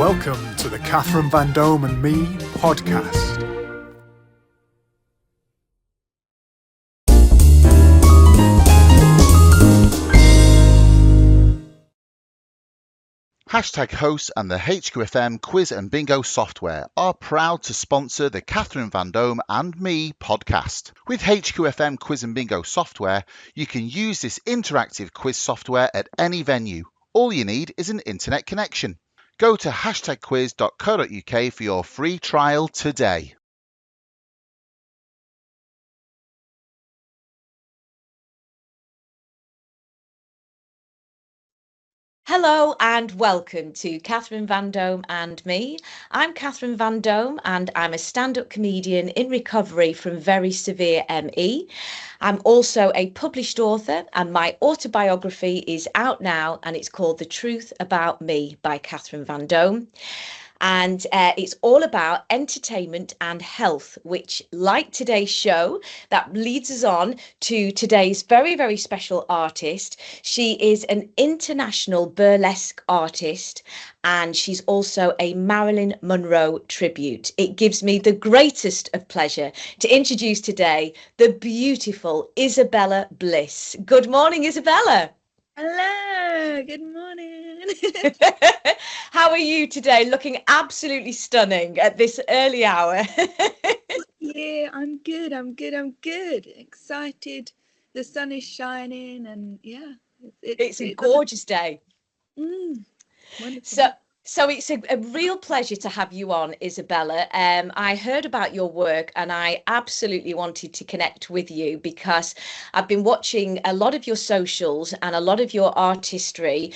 Welcome to the Catherine Vandome and Me podcast. Hashtag hosts and the HQFM quiz and bingo software are proud to sponsor the Catherine Vandome and Me podcast. With HQFM quiz and bingo software, you can use this interactive quiz software at any venue. All you need is an internet connection. Go to hashtagquiz.co.uk for your free trial today. Hello and welcome to Catherine Vandome and Me. I'm Catherine Vandome and I'm a stand-up comedian in recovery from very severe ME. I'm also a published author and my autobiography is out now and it's called The Truth About Me by Catherine Vandome. And it's all about entertainment and health, which, like today's show, that leads us on to today's very, very special artist. She is an international burlesque artist, and she's also a Marilyn Monroe tribute. It gives me the greatest of pleasure to introduce today the beautiful Isabella Bliss. Good morning, Isabella. Hello, good morning. How are you today? Looking absolutely stunning at this early hour. Yeah, I'm good. Excited. The sun is shining and yeah. It's a gorgeous day. Wonderful. So it's a real pleasure to have you on, Isabella. I heard about your work and I absolutely wanted to connect with you because I've been watching a lot of your socials and a lot of your artistry,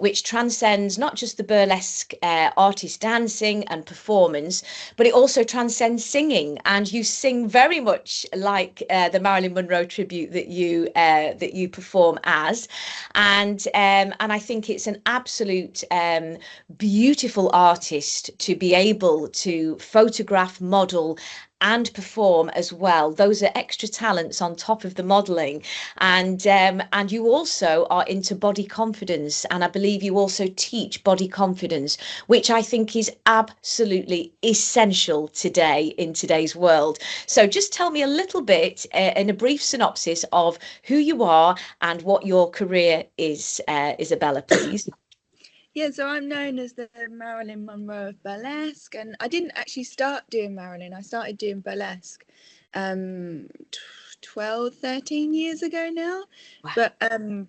which transcends not just the burlesque artist dancing and performance, but it also transcends singing. And you sing very much like the Marilyn Monroe tribute that you perform as, and I think it's an absolute beautiful artist to be able to photograph, model and perform as well. Those are extra talents on top of the modeling, and you also are into body confidence, and I believe you also teach body confidence, which I think is absolutely essential today in today's world. So just tell me a little bit in a brief synopsis of who you are and what your career is, Isabella, please. Yeah, so I'm known as the Marilyn Monroe of burlesque, and I didn't actually start doing Marilyn. I started doing burlesque 12, 13 years ago now. Wow. But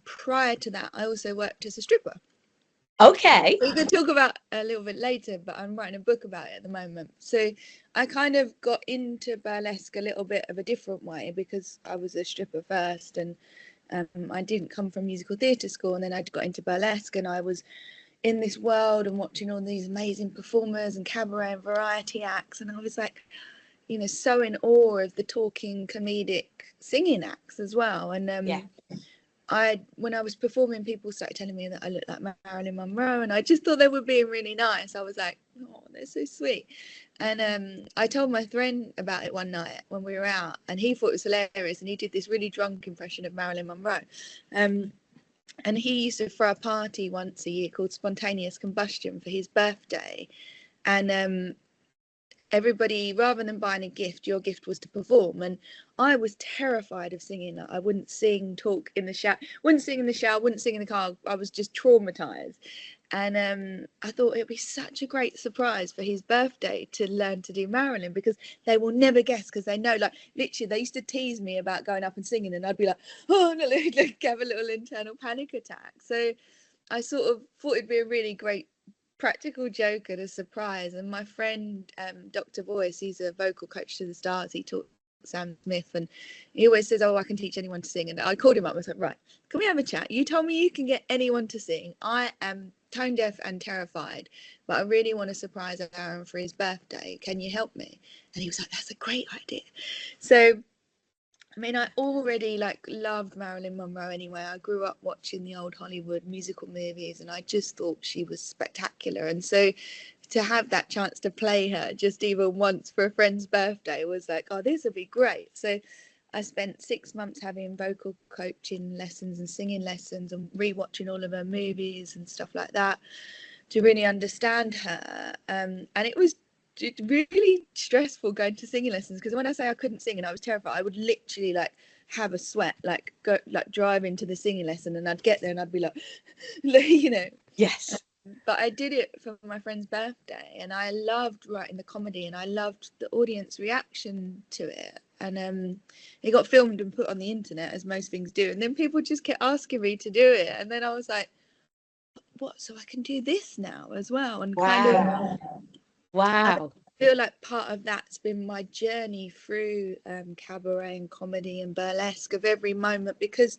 prior to that, I also worked as a stripper. Okay. We can talk about a little bit later, but I'm writing a book about it at the moment. So I kind of got into burlesque a little bit of a different way because I was a stripper first, and I didn't come from musical theatre school, and then I got into burlesque, and I was in this world and watching all these amazing performers and cabaret and variety acts, and I was like, you know, so in awe of the talking comedic singing acts as well. And when I was performing, people started telling me that I looked like Marilyn Monroe, and I just thought they were being really nice. I was like, oh, they're so sweet. And I told my friend about it one night when we were out, and he thought it was hilarious, and he did this really drunk impression of Marilyn Monroe. And he used to throw a party once a year called Spontaneous Combustion for his birthday. And everybody, rather than buying a gift, your gift was to perform. And I was terrified of singing. I wouldn't sing, talk in the shower, wouldn't sing in the car. I was just traumatized. And I thought it'd be such a great surprise for his birthday to learn to do Marilyn, because they will never guess, because they know, like, literally they used to tease me about going up and singing, and I'd be like, oh no, like, have a little internal panic attack. So I sort of thought it'd be a really great practical joke and a surprise. And my friend Dr. Voice, he's a vocal coach to the stars, he taught Sam Smith, and he always says, oh, I can teach anyone to sing. And I called him up and said, right, can we have a chat? You told me you can get anyone to sing. I am tone deaf and terrified, but I really want to surprise Aaron for his birthday. Can you help me? And he was like, that's a great idea. So I mean, I already loved Marilyn Monroe anyway. I grew up watching the old Hollywood musical movies, and I just thought she was spectacular. And so to have that chance to play her just even once for a friend's birthday was like, oh, this would be great. So I spent 6 months having vocal coaching lessons and singing lessons and rewatching all of her movies and stuff like that. really understand her. And it was really stressful going to singing lessons, because when I say I couldn't sing and I was terrified, I would literally like have a sweat, like go like drive into the singing lesson, and I'd get there and I'd be like, you know. Yes. But I did it for my friend's birthday, and I loved writing the comedy, and I loved the audience reaction to it. And it got filmed and put on the internet, as most things do. And then people just kept asking me to do it, and then I was like, "What? So I can do this now as well?" And Wow. Wow. I feel like part of that's been my journey through cabaret and comedy and burlesque, of every moment, because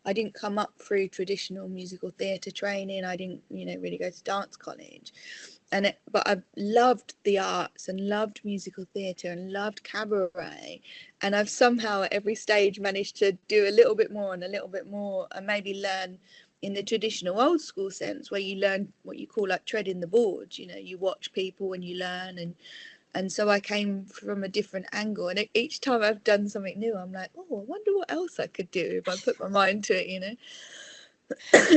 I didn't come up through traditional musical theatre training. I didn't, really go to dance college. But I've loved the arts and loved musical theatre and loved cabaret. And I've somehow at every stage managed to do a little bit more and a little bit more, and maybe learn in the traditional old school sense, where you learn what you call like treading the boards. You watch people and you learn. And so I came from a different angle, and each time I've done something new, I'm like, oh, I wonder what else I could do if I put my mind to it,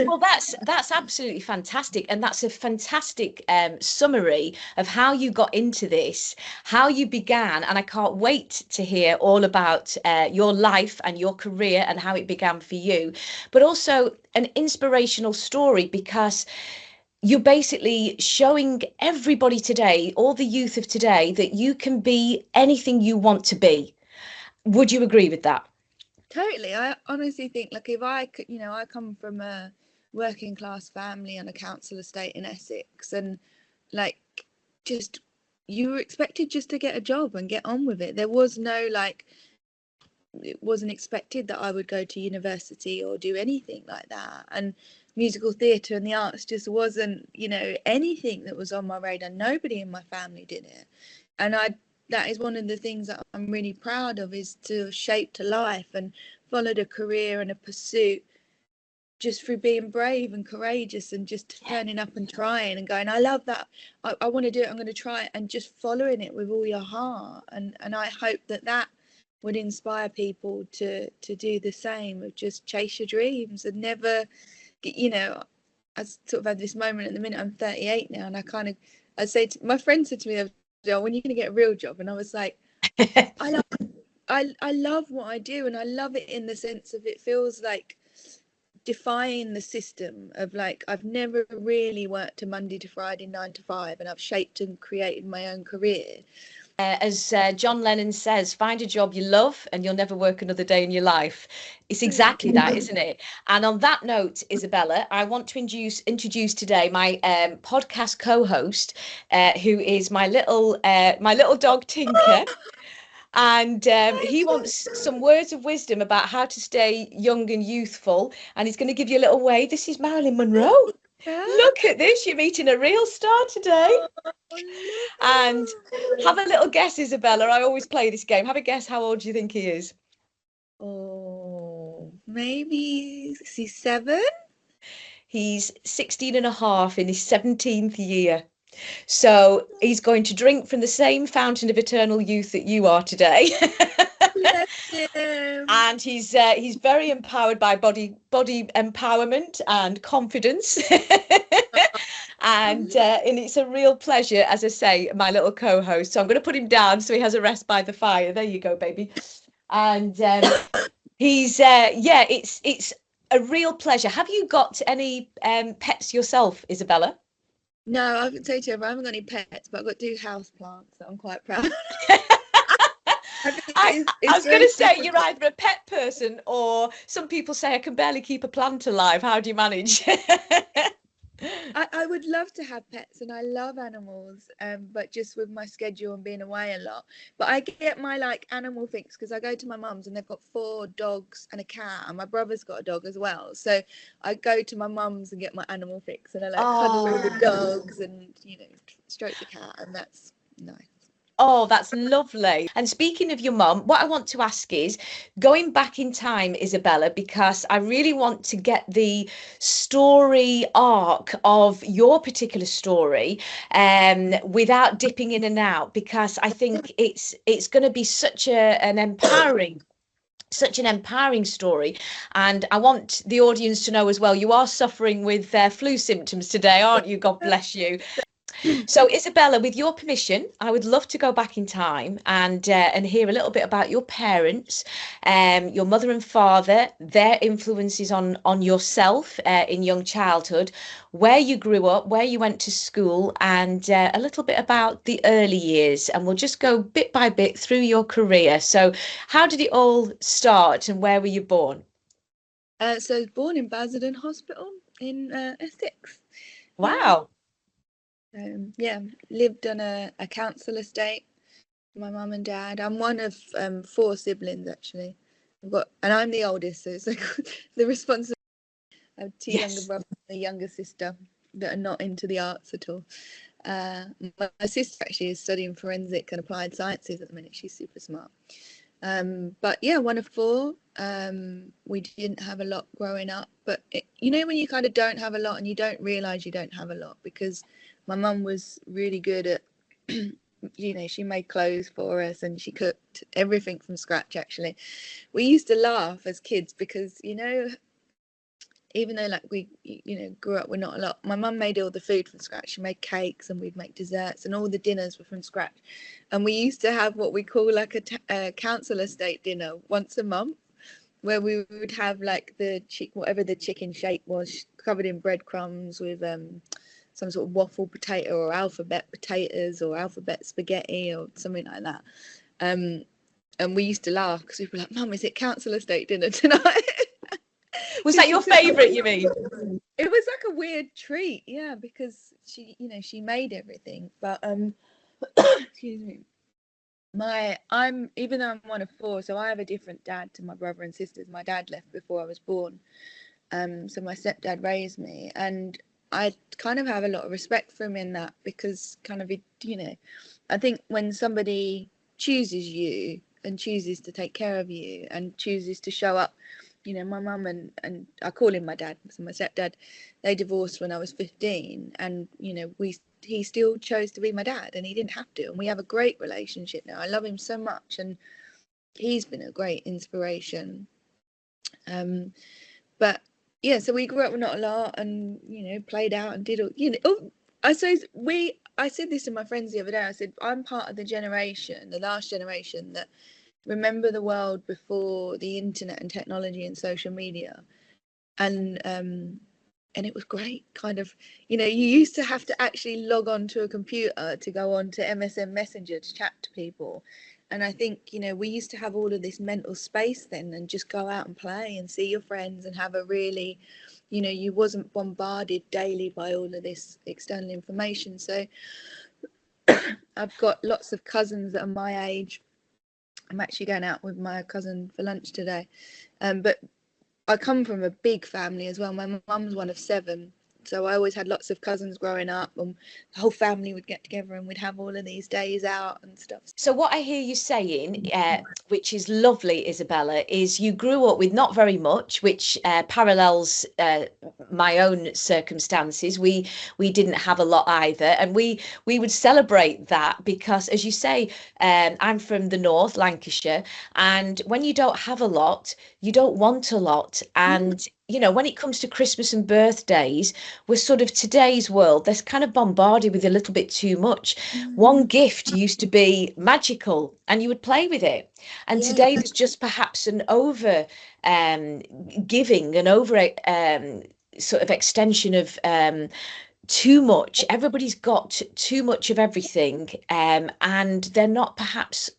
Well, that's absolutely fantastic, and that's a fantastic summary of how you got into this, how you began, and I can't wait to hear all about your life and your career and how it began for you, but also an inspirational story, because you're basically showing everybody today, all the youth of today, that you can be anything you want to be. Would you agree with that? Totally. I honestly think, like, if I could, I come from a working class family on a council estate in Essex, and like, just, you were expected just to get a job and get on with it. There was no, like, it wasn't expected that I would go to university or do anything like that. And musical theatre and the arts just wasn't, anything that was on my radar. Nobody in my family did it. And that is one of the things that I'm really proud of, is to have shaped a life and followed a career and a pursuit just through being brave and courageous, and just turning up and trying and going, I love that, I want to do it, I'm going to try it, and just following it with all your heart. And I hope that would inspire people to do the same, of just chase your dreams and never, I sort of had this moment at the minute. I'm 38 now, and I say to my friend, said to me, when are you going to get a real job? And I was like, I love what I do, and I love it in the sense of, it feels like defying the system of, like, I've never really worked a Monday to Friday 9 to 5, and I've shaped and created my own career. As John Lennon says, find a job you love and you'll never work another day in your life. It's exactly that, isn't it? And on that note, Isabella, I want to introduce today my podcast co-host, who is my little dog Tinker. And he wants some words of wisdom about how to stay young and youthful. And he's going to give you a little wave. This is Marilyn Monroe. Look at this. You're meeting a real star today. And have a little guess, Isabella. I always play this game. Have a guess how old do you think he is? Oh, maybe he's 7. He's 16 and a half in his 17th year. So he's going to drink from the same fountain of eternal youth that you are today. And he's very empowered by body empowerment and confidence. And it's a real pleasure, as I say, my little co-host. So I'm going to put him down so he has a rest by the fire. There you go, baby. And he's it's a real pleasure. Have you got any pets yourself, Isabella? No, I can say to you, I haven't got any pets, but I've got 2 house plants that I'm quite proud of. I was going to say, you're either a pet person, or some people say I can barely keep a plant alive. How do you manage? I would love to have pets, and I love animals, but just with my schedule and being away a lot. But I get my animal fix because I go to my mum's and they've got 4 dogs and a cat, and my brother's got a dog as well. So I go to my mum's and get my animal fix, and I cuddle all the dogs and stroke the cat, and that's nice. Oh, that's lovely. And speaking of your mum, what I want to ask is, going back in time, Isabella, because I really want to get the story arc of your particular story without dipping in and out, because I think it's going to be such an empowering such an empowering story. And I want the audience to know as well, you are suffering with flu symptoms today, aren't you? God bless you. So, Isabella, with your permission, I would love to go back in time and hear a little bit about your parents, your mother and father, their influences on yourself in young childhood, where you grew up, where you went to school, and a little bit about the early years. And we'll just go bit by bit through your career. So, how did it all start, and where were you born? So I was born in Basildon Hospital in Essex. Wow. Yeah, lived on a council estate. My mum and dad. I'm one of 4 siblings actually. And I'm the oldest, so it's like the responsibility. I have 2 younger Yes. brothers and a younger sister that are not into the arts at all. My sister actually is studying forensic and applied sciences at the minute. She's super smart. But yeah, one of 4. We didn't have a lot growing up, but when you kind of don't have a lot and you don't realize you don't have a lot, because my mum was really good at she made clothes for us and she cooked everything from scratch. Actually, we used to laugh as kids because even though like we grew up with not a lot, my mum made all the food from scratch. She made cakes and we'd make desserts, and all the dinners were from scratch. And we used to have what we call like a council estate dinner once a month, where we would have like whatever the chicken shape was, covered in breadcrumbs with some sort of waffle potato or alphabet potatoes or alphabet spaghetti or something like that. And we used to laugh because we'd be like, "Mum, is it council estate dinner tonight?" Was that your favourite, you mean? It was like a weird treat, yeah, because she made everything. But excuse me. I'm even though I'm one of 4, so I have a different dad to my brother and sisters. My dad left before I was born. So my stepdad raised me, and I kind of have a lot of respect for him in that, because kind of I think when somebody chooses you and chooses to take care of you and chooses to show up, my mum and I call him my dad, so my stepdad, they divorced when I was 15, and he still chose to be my dad, and he didn't have to, and we have a great relationship now. I love him so much, and he's been a great inspiration. But yeah, so we grew up with not a lot, and played out and did all. I suppose I said this to my friends the other day. I said I'm part of the last generation that remember the world before the internet and technology and social media, and it was great. Kind of, you used to have to actually log on to a computer to go on to MSN Messenger to chat to people. And I think, we used to have all of this mental space then, and just go out and play and see your friends and have a really, you wasn't bombarded daily by all of this external information. So I've got lots of cousins that are my age. I'm actually going out with my cousin for lunch today. But I come from a big family as well. My mum's one of 7. So I always had lots of cousins growing up, and the whole family would get together and we'd have all of these days out and stuff. So what I hear you saying, which is lovely, Isabella, is you grew up with not very much, which parallels my own circumstances. We didn't have a lot either, and we would celebrate that because, as you say, I'm from the north, Lancashire, and when you don't have a lot, you don't want a lot, and when it comes to Christmas and birthdays, we're sort of today's world, they're kind of bombarded with a little bit too much. One gift used to be magical and you would play with it. And today there's just perhaps an over giving, an over sort of extension of too much. Everybody's got too much of everything, and they're not perhaps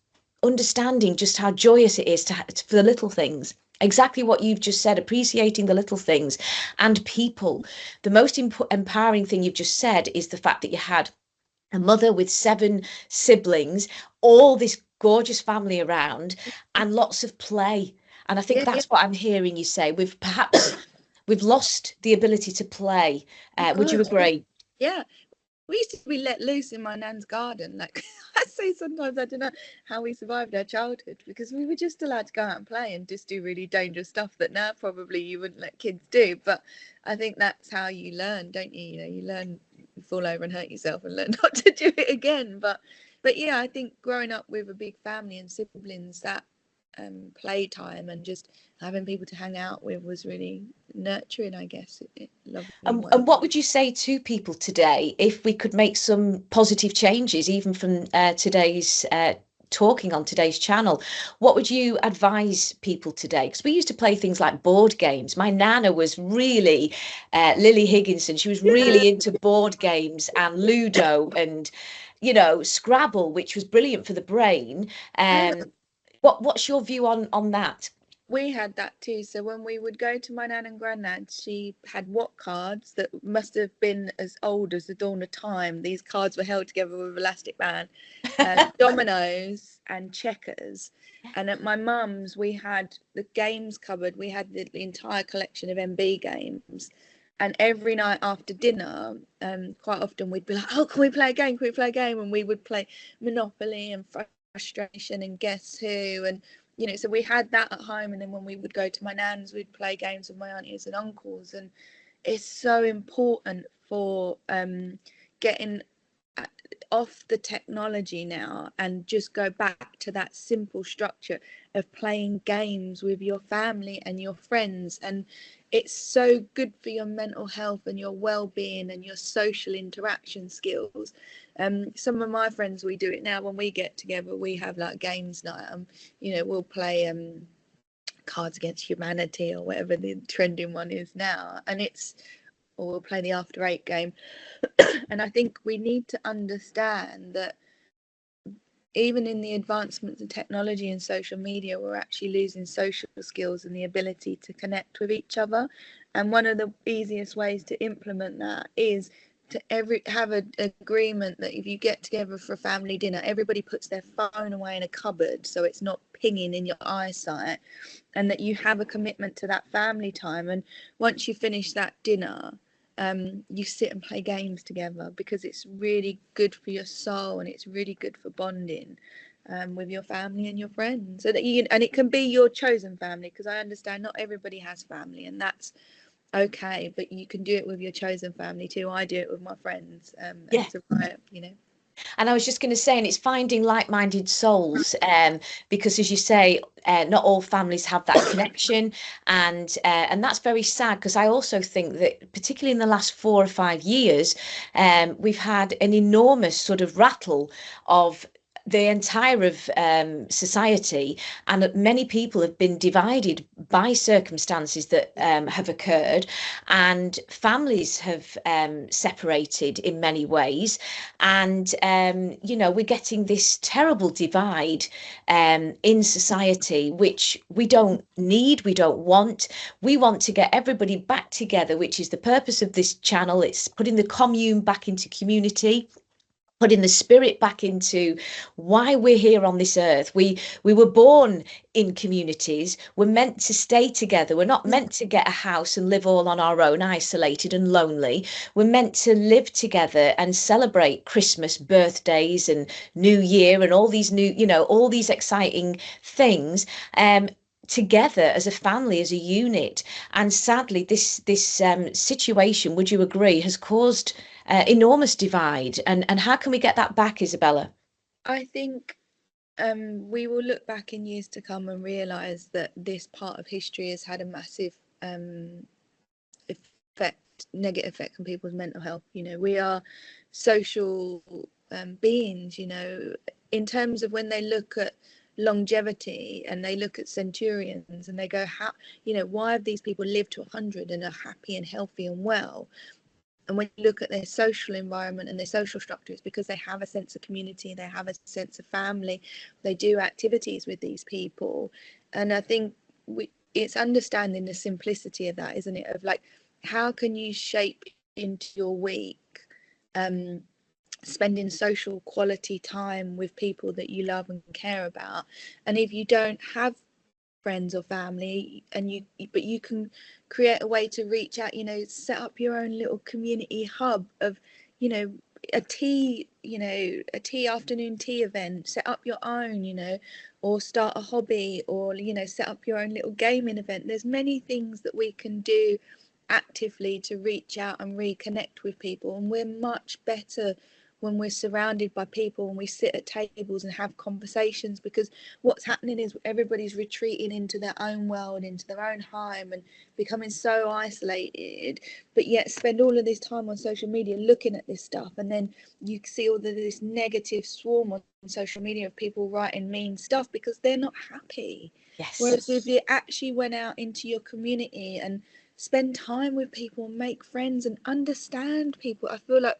understanding just how joyous it is for the little things. Exactly what you've just said, appreciating the little things and people. The most empowering thing you've just said is the fact that you had a mother with 7 siblings, all this gorgeous family around, and lots of play. And I think that's what I'm hearing you say. We've lost the ability to play. Would you agree? Yeah. We used to be let loose in my nan's garden. Like I say sometimes, I don't know how we survived our childhood, because we were just allowed to go out and play and just do really dangerous stuff that now probably you wouldn't let kids do. But I think that's how you learn, don't you? You learn, you fall over and hurt yourself and learn not to do it again. But yeah, I think growing up with a big family and siblings, that playtime, and just having people to hang out with was really nurturing, I guess. Lovely And what would you say to people today if we could make some positive changes, even from today's talking on today's channel? What would you advise people today? Because we used to play things like board games. My nana was really Lily Higginson. She was really into board games and Ludo and, you know, Scrabble, which was brilliant for the brain. What's your view on that? We had that too. So when we would go to my nan and granddad, she had what cards that must have been as old as the dawn of time. These cards were held together with elastic band, dominoes and checkers. And at my mum's, we had the games cupboard. We had the entire collection of MB games. And every night after dinner, quite often we'd be like, oh, can we play a game? Can we play a game? And we would play Monopoly and Frustration and Guess Who. And you know, so we had that at home, and then when we would go to my nan's, we'd play games with my aunties and uncles. And it's so important for getting off the technology now and just go back to that simple structure of playing games with your family and your friends. And it's so good for your mental health and your well-being and your social interaction skills. Some of my friends, we do it now when we get together. We have like games night. You know, we'll play Cards Against Humanity or whatever the trending one is now, and or we'll play the After Eight game. And I think we need to understand that even in the advancements of technology and social media, we're actually losing social skills and the ability to connect with each other. And one of the easiest ways to implement that is to have an agreement that if you get together for a family dinner, everybody puts their phone away in a cupboard so it's not pinging in your eyesight, and that you have a commitment to that family time. And once you finish that dinner, you sit and play games together, because it's really good for your soul and it's really good for bonding with your family and your friends. So that and it can be your chosen family, because I understand not everybody has family, and that's okay, but you can do it with your chosen family too. I do it with my friends. Yeah. It's a riot, you know. And I was just going to say, and it's finding like-minded souls, because as you say, not all families have that connection, and that's very sad, because I also think that particularly in the last 4 or 5 years, we've had an enormous sort of rattle of the entire of society, and that many people have been divided by circumstances that have occurred, and families have separated in many ways, and you know, we're getting this terrible divide in society, which we don't need, we don't want. We want to get everybody back together, which is the purpose of this channel. It's putting the commune back into community, putting the spirit back into why we're here on this earth. We were born in communities. We're meant to stay together. We're not meant to get a house and live all on our own, isolated and lonely. We're meant to live together and celebrate Christmas, birthdays and New Year and all these new, you know, all these exciting things together as a family, as a unit. And sadly, this situation, would you agree, has caused enormous divide, and how can we get that back, Isabella? I think we will look back in years to come and realise that this part of history has had a massive negative effect on people's mental health. You know, we are social beings, you know, in terms of when they look at longevity and they look at centurions and they go, how, you know, why have these people lived to 100 and are happy and healthy and well? And when you look at their social environment and their social structure, it's because they have a sense of community, they have a sense of family, they do activities with these people. And I think it's understanding the simplicity of that, isn't it? Of like, how can you shape into your week spending social quality time with people that you love and care about? And if you don't have friends or family, but you can create a way to reach out, you know, set up your own little community hub of, you know, a tea afternoon tea event, set up your own, you know, or start a hobby, or, you know, set up your own little gaming event. There's many things that we can do actively to reach out and reconnect with people, and we're much better when we're surrounded by people and we sit at tables and have conversations, because what's happening is everybody's retreating into their own world, into their own home, and becoming so isolated, but yet spend all of this time on social media looking at this stuff, and then you see all of this negative swarm on social media of people writing mean stuff because they're not happy. Yes. Whereas if you actually went out into your community and spend time with people and make friends and understand people, I feel like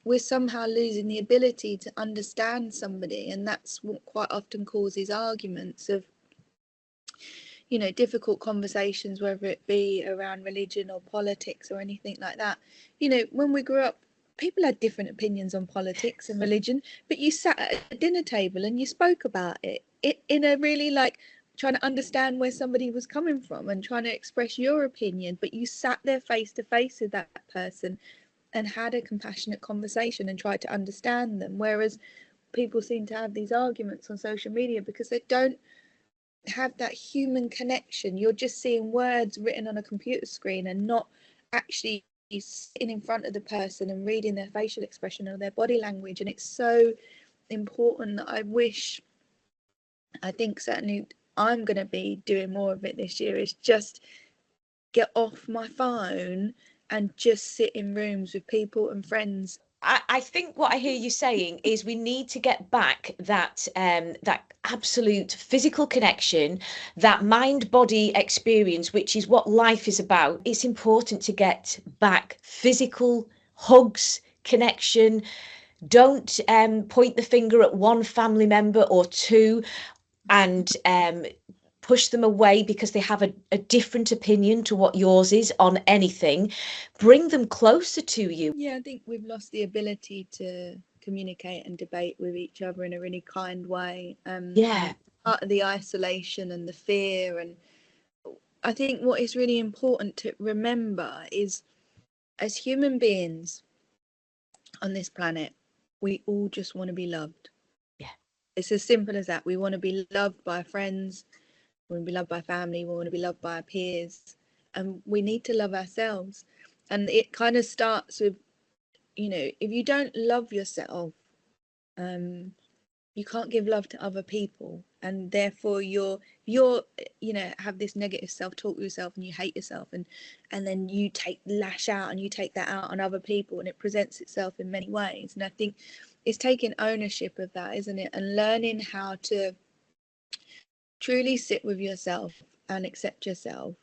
we're somehow losing the ability to understand somebody, and that's what quite often causes arguments of, you know, difficult conversations, whether it be around religion or politics or anything like that. You know, when we grew up, people had different opinions on politics and religion, but you sat at a dinner table and you spoke about it in a really, like, trying to understand where somebody was coming from and trying to express your opinion, but you sat there face to face with that person and had a compassionate conversation and tried to understand them. Whereas people seem to have these arguments on social media because they don't have that human connection. You're just seeing words written on a computer screen and not actually sitting in front of the person and reading their facial expression or their body language. And it's so important that I think certainly I'm going to be doing more of it this year, is just get off my phone and just sit in rooms with people and friends. I think what I hear you saying is we need to get back that that absolute physical connection, that mind-body experience, which is what life is about. It's important to get back physical hugs, connection. Don't point the finger at one family member or two and push them away because they have a different opinion to what yours is on anything. Bring them closer to you. Yeah, I think we've lost the ability to communicate and debate with each other in a really kind way. Yeah. Part of the isolation and the fear. And I think what is really important to remember is, as human beings on this planet, we all just want to be loved. Yeah. It's as simple as that. We want to be loved by friends, we want to be loved by family, we want to be loved by our peers, and we need to love ourselves. And it kind of starts with, you know, if you don't love yourself, you can't give love to other people, and therefore you're you know, have this negative self-talk with yourself, and you hate yourself, and then you lash out and you take that out on other people, and it presents itself in many ways. And I think it's taking ownership of that, isn't it, and learning how to truly sit with yourself and accept yourself,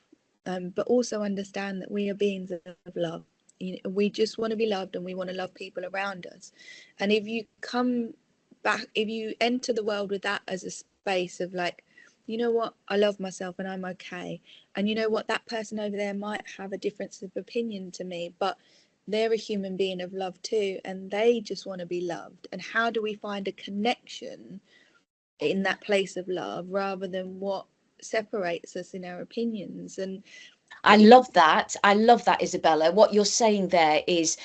but also understand that we are beings of love. You know, we just want to be loved, and we want to love people around us. And if you come back, if you enter the world with that as a space of, like, you know what, I love myself and I'm okay, and you know what, that person over there might have a difference of opinion to me, but they're a human being of love too, and they just want to be loved. And how do we find a connection in that place of love rather than what separates us in our opinions? And I love that. I love that, Isabella. What you're saying there is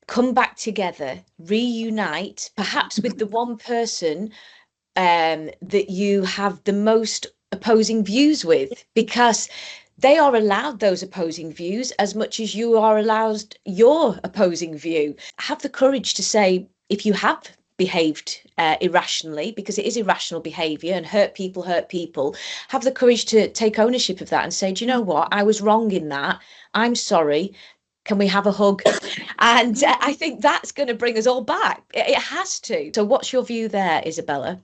come back together, reunite, perhaps with the one person that you have the most opposing views with, because they are allowed those opposing views as much as you are allowed your opposing view. Have the courage to say, if you have behaved irrationally, because it is irrational behavior, and hurt people, have the courage to take ownership of that and say, do you know what, I was wrong in that, I'm sorry, can we have a hug? And I think that's going to bring us all back. It has to. So what's your view there, Isabella?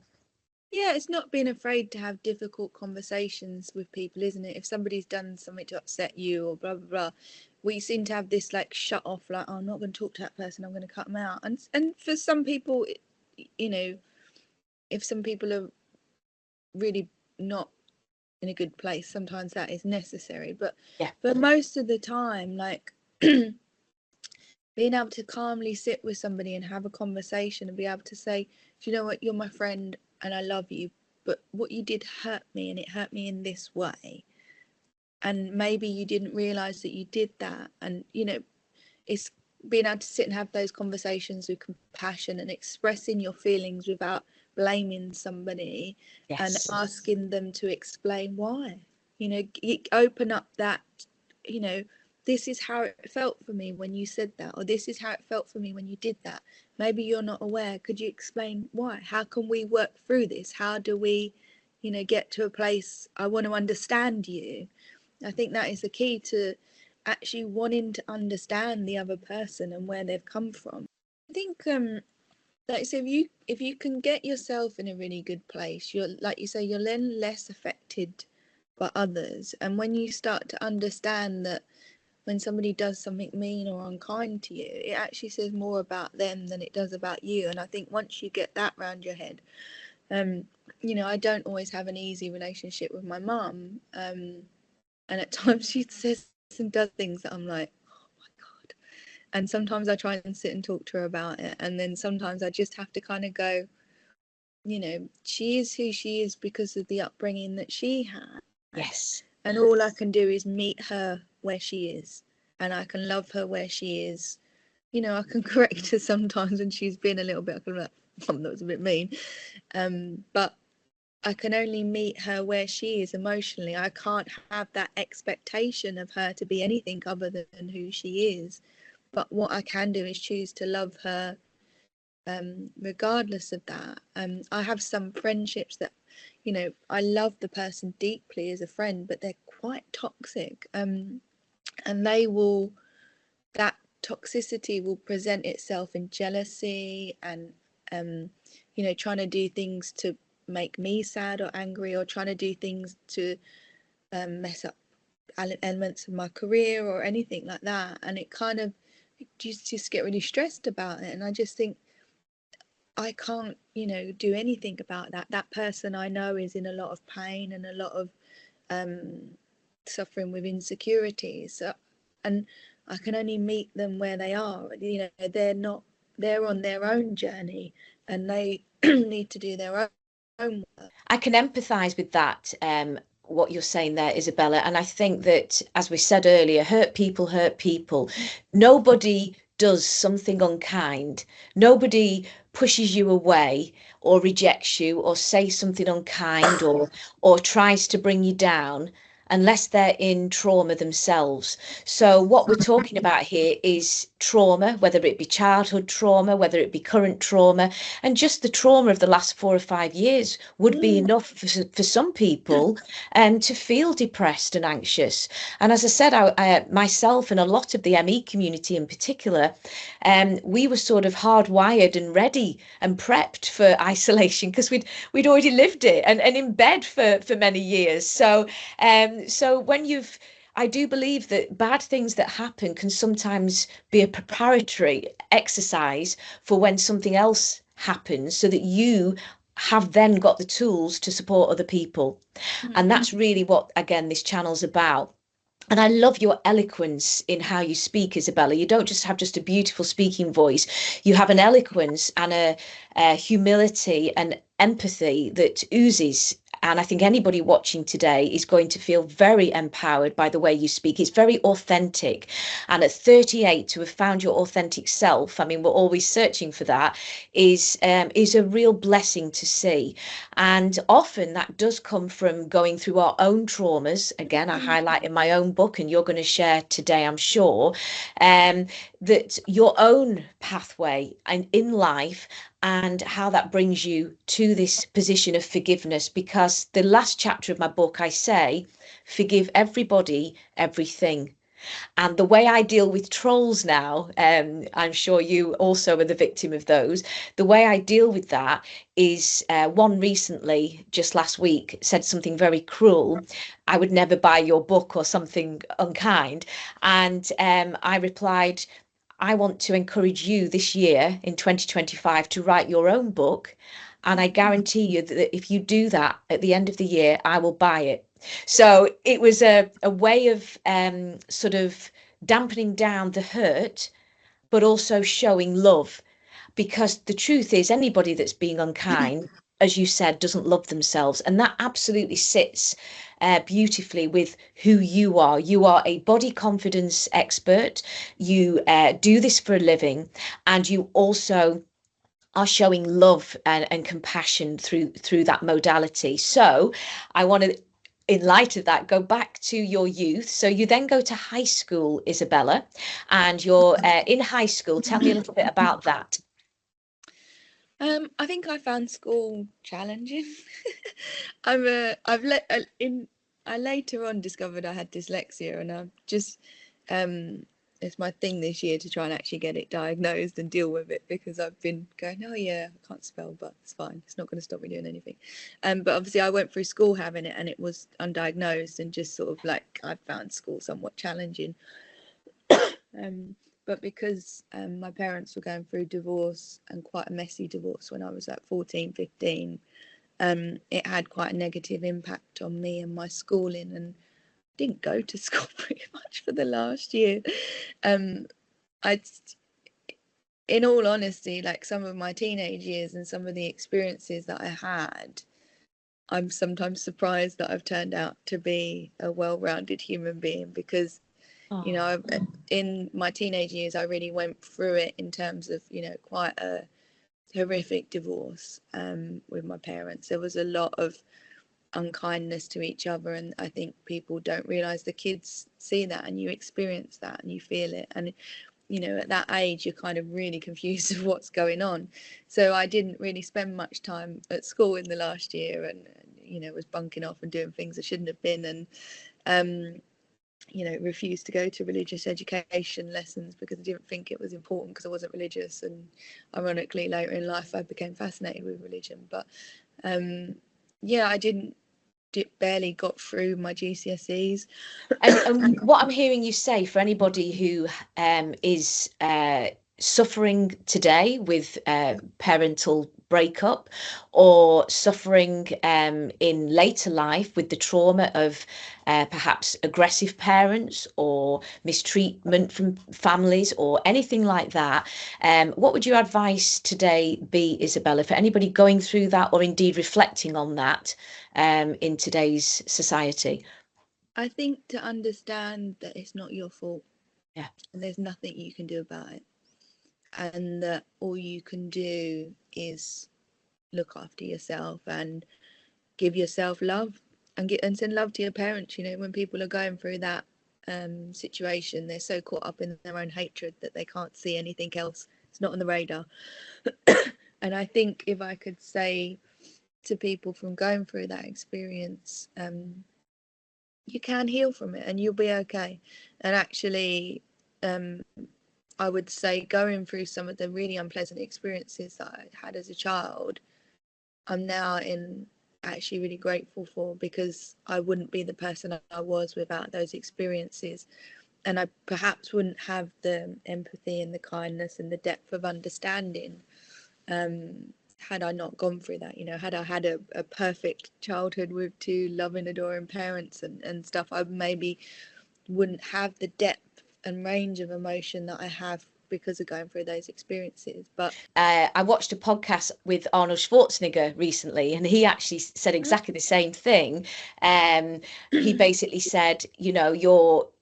yeah, it's not being afraid to have difficult conversations with people, isn't it? If somebody's done something to upset you or blah blah blah, we seem to have this, like, shut off, like, oh, I'm not going to talk to that person, I'm going to cut them out. And for some people, you know, if some people are really not in a good place, sometimes that is necessary. But Yeah. most of the time, like, being able to calmly sit with somebody and have a conversation and be able to say, do you know what, you're my friend and I love you, but what you did hurt me, and it hurt me in this way, and maybe you didn't realize that you did that. And, you know, it's being able to sit and have those conversations with compassion and expressing your feelings without blaming somebody. Yes. And asking them to explain why, you know, open up that, you know, this is how it felt for me when you said that, or this is how it felt for me when you did that. Maybe you're not aware. Could you explain why? How can we work through this? How do we, get to a place, I want to understand you. I think that is the key to actually wanting to understand the other person and where they've come from. I think like, so if you can get yourself in a really good place, you're, like you say, you're then less affected by others. And when you start to understand that when somebody does something mean or unkind to you, it actually says more about them than it does about you. And I think once you get that round your head, I don't always have an easy relationship with my mum, and at times she says and does things that I'm like, oh my God. And sometimes I try and sit and talk to her about it, and then sometimes I just have to kind of go, she is who she is because of the upbringing that she had. Yes. And all I can do is meet her where she is, and I can love her where she is. I can correct her sometimes when she's been a little bit, I can be like, Mum, that was a bit mean. But I can only meet her where she is emotionally. I can't have that expectation of her to be anything other than who she is. But what I can do is choose to love her regardless of that. I have some friendships that, I love the person deeply as a friend, but they're quite toxic. And that toxicity will present itself in jealousy and, trying to do things to make me sad or angry, or trying to do things to mess up elements of my career or anything like that. And it kind of, just get really stressed about it. And I just think, I can't, do anything about that. That person I know is in a lot of pain and a lot of suffering with insecurities. And I can only meet them where they are. They're on their own journey, and they need to do their own work. I can empathise with that, what you're saying there, Isabella. And I think that, as we said earlier, hurt people hurt people. Nobody does something unkind. Nobody pushes you away or rejects you or says something unkind or tries to bring you down unless they're in trauma themselves. So what we're talking about here is trauma, whether it be childhood trauma, whether it be current trauma, and just the trauma of the last 4 or 5 years would be enough for some people to feel depressed and anxious. And as I said, I myself and a lot of the ME community in particular, we were sort of hardwired and ready and prepped for isolation because we'd already lived it and in bed for many years. So I do believe that bad things that happen can sometimes be a preparatory exercise for when something else happens, so that you have then got the tools to support other people. And that's really what, again, this channel's about. And I love your eloquence in how you speak, Isabella. You don't just have a beautiful speaking voice. You have an eloquence and a humility and empathy that oozes. And I think anybody watching today is going to feel very empowered by the way you speak. It's very authentic. And at 38, to have found your authentic self, I mean, we're always searching for that, is a real blessing to see. And often that does come from going through our own traumas. Again, I highlight in my own book, and you're going to share today, I'm sure, that your own pathway and in life, and how that brings you to this position of forgiveness. Because the last chapter of my book, I say, forgive everybody, everything. And the way I deal with trolls now, I'm sure you also are the victim of those. The way I deal with that is one recently, just last week, said something very cruel. I would never buy your book or something unkind. And I replied, I want to encourage you this year in 2025 to write your own book. And I guarantee you that if you do that at the end of the year, I will buy it. So it was a way of sort of dampening down the hurt, but also showing love. Because the truth is, anybody that's being unkind, as you said, doesn't love themselves. And that absolutely sits beautifully with who you are. You are a body confidence expert. You do this for a living, and you also are showing love and compassion through that modality. So I want to in light of that, go back to your youth. So you then go to high school, Isabella, and you're in high school. Tell me a little bit about that. I think I found school challenging. I later on discovered I had dyslexia, and I've just it's my thing this year to try and actually get it diagnosed and deal with it, because I've been going, oh yeah, I can't spell, but it's fine, it's not going to stop me doing anything. But obviously I went through school having it, and it was undiagnosed, and just sort of like I found school somewhat challenging. But because my parents were going through divorce, and quite a messy divorce when I was at 14, 15, it had quite a negative impact on me and my schooling, and didn't go to school pretty much for the last year. I, in all honesty, like some of my teenage years and some of the experiences that I had, I'm sometimes surprised that I've turned out to be a well-rounded human being, because you know, in my teenage years, I really went through it in terms of, you know, quite a horrific divorce with my parents. There was a lot of unkindness to each other, and I think people don't realise, the kids see that, and you experience that and you feel it. And, you know, at that age, you're kind of really confused of what's going on. So I didn't really spend much time at school in the last year, and you know, was bunking off and doing things I shouldn't have been, and you know, refused to go to religious education lessons because I didn't think it was important, because I wasn't religious. And ironically, later in life, I became fascinated with religion. But yeah, I barely got through my GCSEs. And what I'm hearing you say, for anybody who is suffering today with parental breakup, or suffering in later life with the trauma of perhaps aggressive parents or mistreatment from families or anything like that, what would your advice today be, Isabella, for anybody going through that, or indeed reflecting on that in today's society? I think to understand that it's not your fault. Yeah. And there's nothing you can do about it. And that all you can do is look after yourself and give yourself love, and send love to your parents. You know, when people are going through that situation, they're so caught up in their own hatred that they can't see anything else. It's not on the radar. And I think if I could say to people from going through that experience, you can heal from it and you'll be okay. And actually, I would say, going through some of the really unpleasant experiences that I had as a child, I'm now actually really grateful for, because I wouldn't be the person I was without those experiences. And I perhaps wouldn't have the empathy and the kindness and the depth of understanding had I not gone through that. You know, had I had a perfect childhood with two loving, adoring parents and stuff, I maybe wouldn't have the depth and range of emotion that I have because of going through those experiences. But I watched a podcast with Arnold Schwarzenegger recently, and he actually said exactly the same thing. He basically said, you know,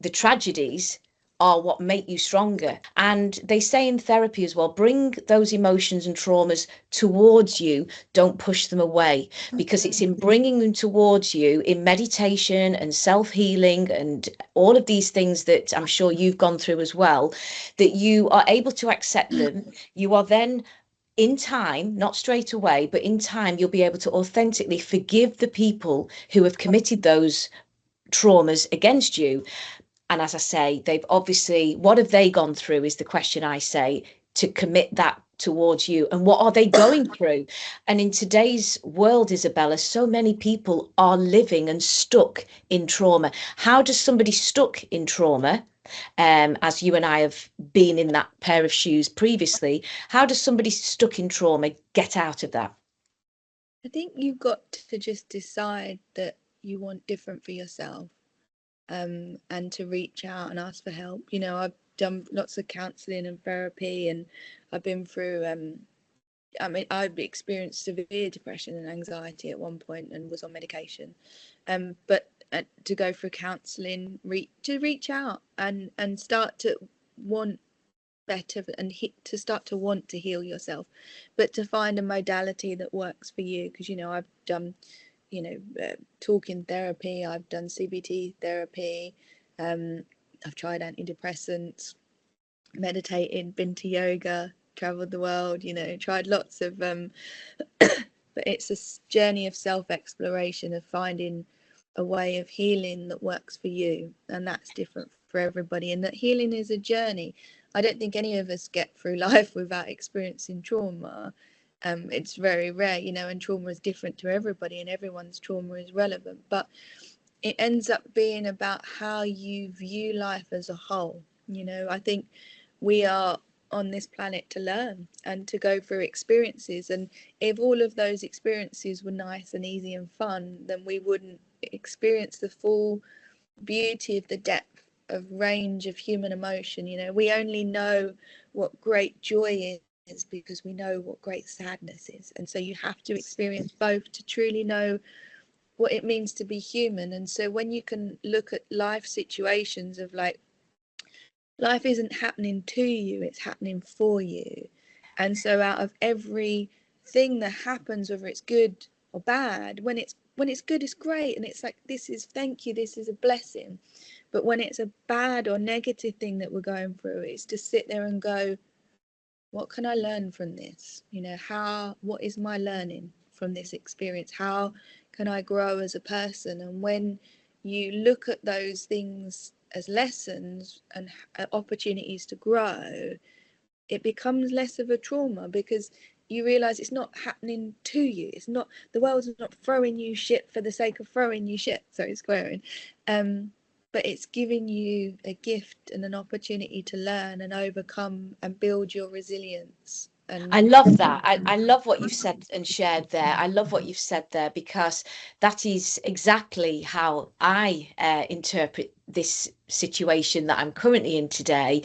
the tragedies are what make you stronger. And they say in therapy as well, bring those emotions and traumas towards you, don't push them away, because it's in bringing them towards you in meditation and self-healing and all of these things that I'm sure you've gone through as well, that you are able to accept them. You are then, in time, not straight away, but in time, you'll be able to authentically forgive the people who have committed those traumas against you. And as I say, they've obviously, what have they gone through is the question I say, to commit that towards you, and what are they going through? And in today's world, Isabella, so many people are living and stuck in trauma. How does somebody stuck in trauma, as you and I have been in that pair of shoes previously, how does somebody stuck in trauma get out of that? I think you've got to just decide that you want different for yourself, and to reach out and ask for help. You know, I've done lots of counselling and therapy, and I've been through I mean, I've experienced severe depression and anxiety at one point and was on medication. But to go through counselling, to reach out and start to want better, and to start to want to heal yourself, but to find a modality that works for you. Because, you know, I've done, talking therapy. I've done CBT therapy. I've tried antidepressants, meditated, been to yoga, traveled the world, tried lots of but it's a journey of self-exploration, of finding a way of healing that works for you, and that's different for everybody, and that healing is a journey. I don't think any of us get through life without experiencing trauma. It's very rare, and trauma is different to everybody, and everyone's trauma is relevant, but it ends up being about how you view life as a whole. I think we are on this planet to learn and to go through experiences, and if all of those experiences were nice and easy and fun, then we wouldn't experience the full beauty of the depth of range of human emotion. We only know what great joy is because we know what great sadness is, and so you have to experience both to truly know what it means to be human. And so when you can look at life situations of like, life isn't happening to you, it's happening for you. And so out of every thing that happens, whether it's good or bad, when it's good, it's great, and it's like, this is, thank you, this is a blessing. But when it's a bad or negative thing that we're going through, it's to sit there and go, what can I learn from this? What is my learning from this experience? How can I grow as a person? And when you look at those things as lessons and opportunities to grow, it becomes less of a trauma, because you realize it's not happening to you. It's not, the world's not throwing you shit for the sake of throwing you shit, sorry, squaring, but it's giving you a gift and an opportunity to learn and overcome and build your resilience. I love that. I love what you've said and shared there. I love what you've said there, because that is exactly how I interpret this situation that I'm currently in today,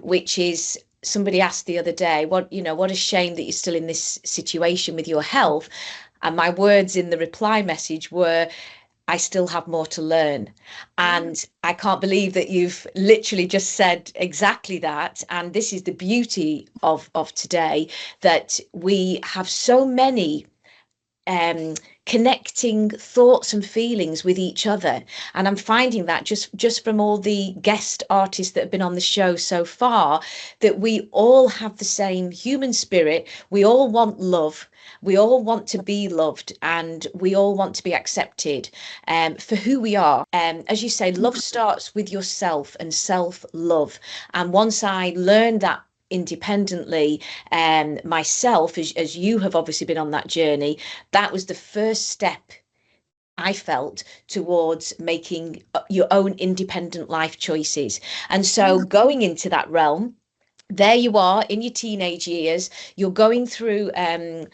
which is, somebody asked the other day, what a shame that you're still in this situation with your health. And my words in the reply message were, I still have more to learn. And I can't believe that you've literally just said exactly that. And this is the beauty of today, that we have so many connecting thoughts and feelings with each other. And I'm finding that just from all the guest artists that have been on the show so far, that we all have the same human spirit. We all want love. We all want to be loved, and we all want to be accepted for who we are. As you say, love starts with yourself and self-love. And once I learned that independently myself, as you have obviously been on that journey, that was the first step I felt towards making your own independent life choices. And so going into that realm, there you are in your teenage years, you're going through a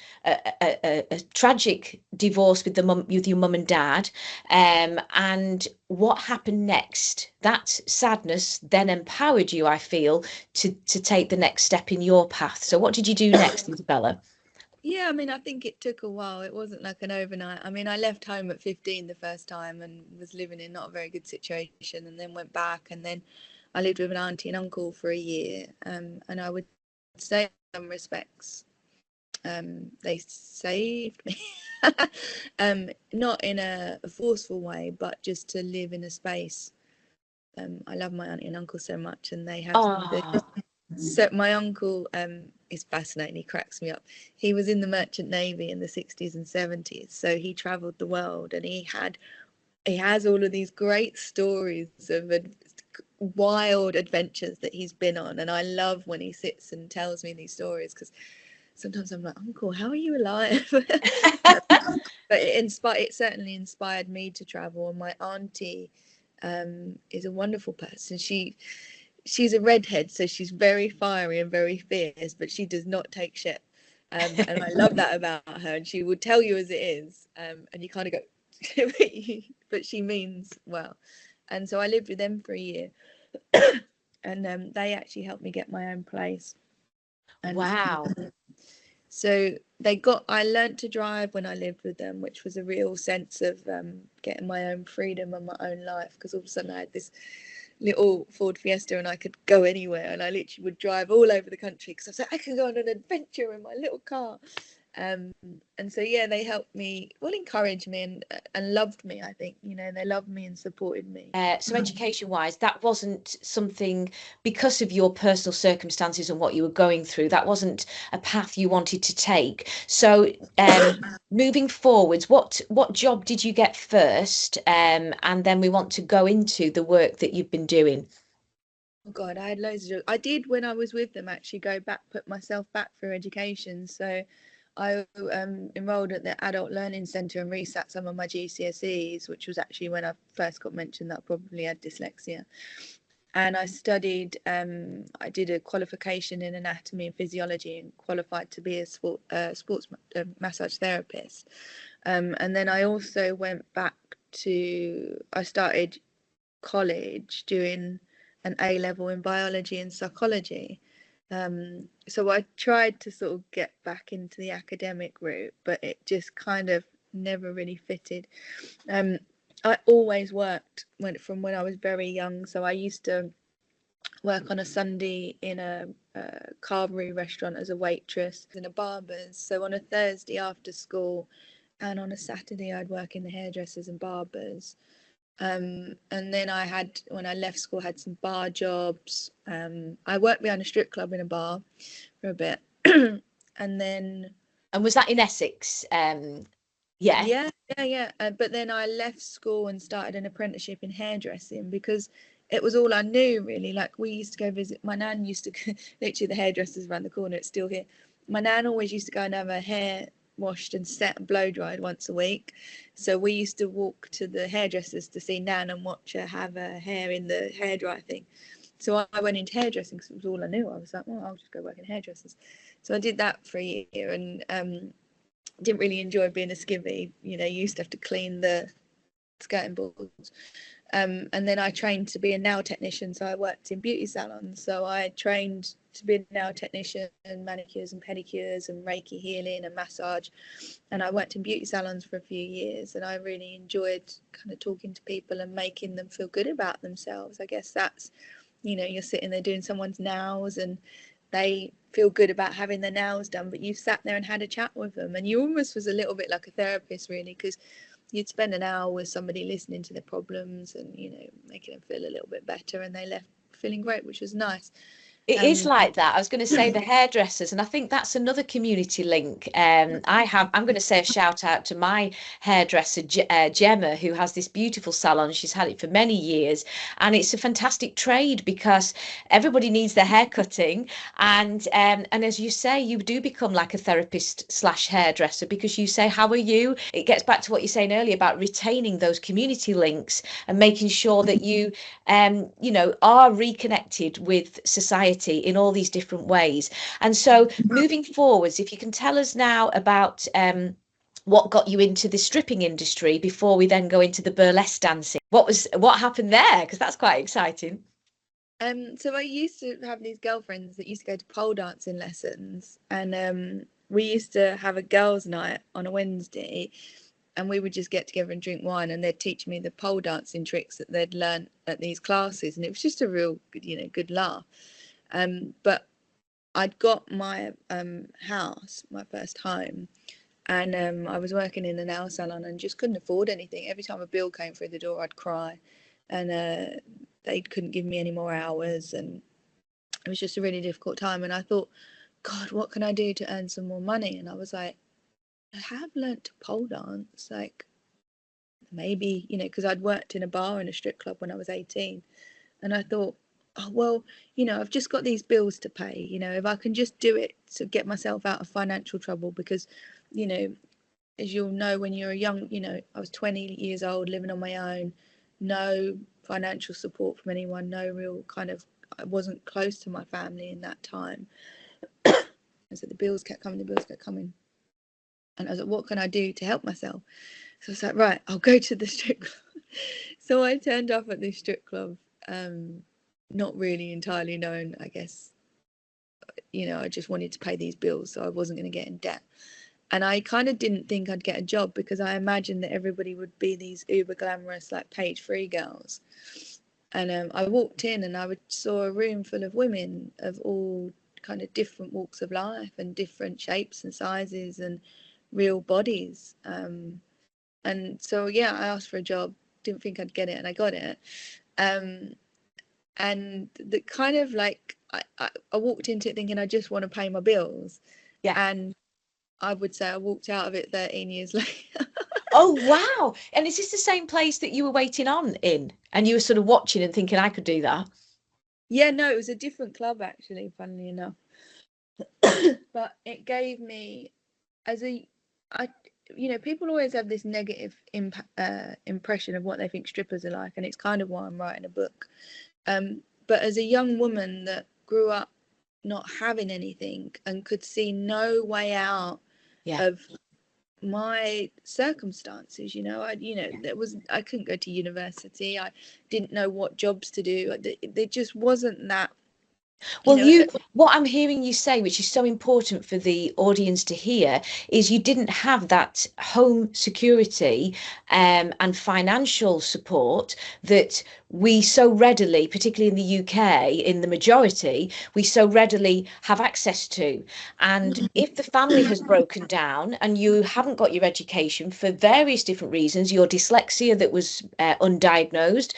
tragic divorce with your mum and dad, and what happened next? That sadness then empowered you, I feel, to take the next step in your path. So what did you do next, Isabella? Yeah, I mean, I think it took a while. It wasn't like an overnight. I mean, I left home at 15 the first time and was living in not a very good situation, and then went back, and then I lived with an auntie and uncle for a year. And I would say in some respects, they saved me. Not in a forceful way, but just to live in a space. I love my auntie and uncle so much, and they have so my uncle is fascinating. He cracks me up. He was in the Merchant Navy in the 60s and 70s, so he traveled the world, and he has all of these great stories of wild adventures that he's been on. And I love when he sits and tells me these stories, because sometimes I'm like, Uncle, how are you alive? But it certainly inspired me to travel. And my auntie is a wonderful person. She's a redhead, so she's very fiery and very fierce, but she does not take shit. And I love that about her. And she will tell you as it is, and you kind of go, but she means well. And so I lived with them for a year, and they actually helped me get my own place. And Wow. so I learned to drive when I lived with them, which was a real sense of getting my own freedom and my own life, because all of a sudden I had this little Ford Fiesta and I could go anywhere, and I literally would drive all over the country, because I was like, I can go on an adventure in my little car. And so yeah, they helped me, well, encouraged me and loved me. I think, you know, they loved me and supported me. So education wise, that wasn't something, because of your personal circumstances and what you were going through, that wasn't a path you wanted to take. So moving forwards, what job did you get first? And then we want to go into the work that you've been doing. Oh God, I had loads of jobs. I did, when I was with them, actually go back, put myself back through education. So I enrolled at the Adult Learning Centre and resat some of my GCSEs, which was actually when I first got mentioned that I probably had dyslexia. And I studied, I did a qualification in anatomy and physiology and qualified to be a sports massage therapist. And then I also went back I started college doing an A-level in biology and psychology. So I tried to sort of get back into the academic route, but it just kind of never really fitted. I always worked from when I was very young. So I used to work on a Sunday in a carvery restaurant as a waitress, in a barber's. So on a Thursday after school and on a Saturday I'd work in the hairdressers and barbers. And then I had, when I left school, had some bar jobs. I worked behind a strip club in a bar for a bit. And was that in Essex? Yeah. But then I left school and started an apprenticeship in hairdressing because it was all I knew, really. Like, we used to go visit, my nan used to, literally the hairdressers around the corner, it's still here. My nan always used to go and have her hair washed and set and blow dried once a week. So we used to walk to the hairdressers to see nan and watch her have her hair in the hairdryer thing. So I went into hairdressing because it was all I knew. I was like, well, I'll just go work in hairdressers. So I did that for a year and didn't really enjoy being a skivvy. You know, you used to have to clean the skirting boards. And then I trained to be a nail technician, so I worked in beauty salons. So I trained to be a nail technician and manicures and pedicures and Reiki healing and massage. And I worked in beauty salons for a few years, and I really enjoyed kind of talking to people and making them feel good about themselves. I guess that's, you know, you're sitting there doing someone's nails and they feel good about having their nails done, but you sat there and had a chat with them, and you almost was a little bit like a therapist, really, because you'd spend an hour with somebody listening to their problems and, you know, making them feel a little bit better, and they left feeling great, which was nice. It is like that. I was going to say the hairdressers, and I think that's another community link. I'm going to say a shout out to my hairdresser, Gemma, who has this beautiful salon. She's had it for many years, and it's a fantastic trade because everybody needs their hair cutting. And as you say, you do become like a therapist / hairdresser because you say, how are you? It gets back to what you're saying earlier about retaining those community links and making sure that you, you know, are reconnected with society in all these different ways. And so moving forwards, if you can tell us now about what got you into the stripping industry before we then go into the burlesque dancing. What happened there? Because that's quite exciting. So I used to have these girlfriends that used to go to pole dancing lessons, and we used to have a girls' night on a Wednesday, and we would just get together and drink wine, and they'd teach me the pole dancing tricks that they'd learned at these classes, and it was just a real good, you know, good laugh. But I'd got my house, my first home, and I was working in a nail salon and just couldn't afford anything. Every time a bill came through the door, I'd cry, and they couldn't give me any more hours, and it was just a really difficult time. And I thought, God, what can I do to earn some more money? And I was like, I have learnt to pole dance, like maybe, you know, because I'd worked in a bar and a strip club when I was 18, and I thought, oh, well, you know, I've just got these bills to pay, you know, if I can just do it to get myself out of financial trouble, because, you know, as you'll know, when you're young, you know, I was 20 years old, living on my own, no financial support from anyone, no real kind of, I wasn't close to my family in that time. And so the bills kept coming, and I was like, what can I do to help myself? So I was like, right, I'll go to the strip club. So I turned up at this strip club, not really entirely known, I guess. You know, I just wanted to pay these bills, so I wasn't going to get in debt. And I kind of didn't think I'd get a job because I imagined that everybody would be these uber glamorous, like page 3 girls. And I walked in and I saw a room full of women of all kind of different walks of life and different shapes and sizes and real bodies. And so, yeah, I asked for a job, didn't think I'd get it, and I got it. And the kind of like, I walked into it thinking I just want to pay my bills. Yeah. And I would say I walked out of it 13 years later. Oh, wow. And is this the same place that you were waiting on in? And you were sort of watching and thinking, I could do that? Yeah, no, it was a different club, actually, funnily enough. But it gave me, people always have this negative impression of what they think strippers are like. And it's kind of why I'm writing a book. But as a young woman that grew up not having anything and could see no way out of my circumstances, I couldn't go to university. I didn't know what jobs to do. There just wasn't that. What I'm hearing you say, which is so important for the audience to hear, is you didn't have that home security and financial support that we so readily, particularly in the UK, in the majority, we so readily have access to. And if the family has broken down and you haven't got your education for various different reasons, your dyslexia that was undiagnosed,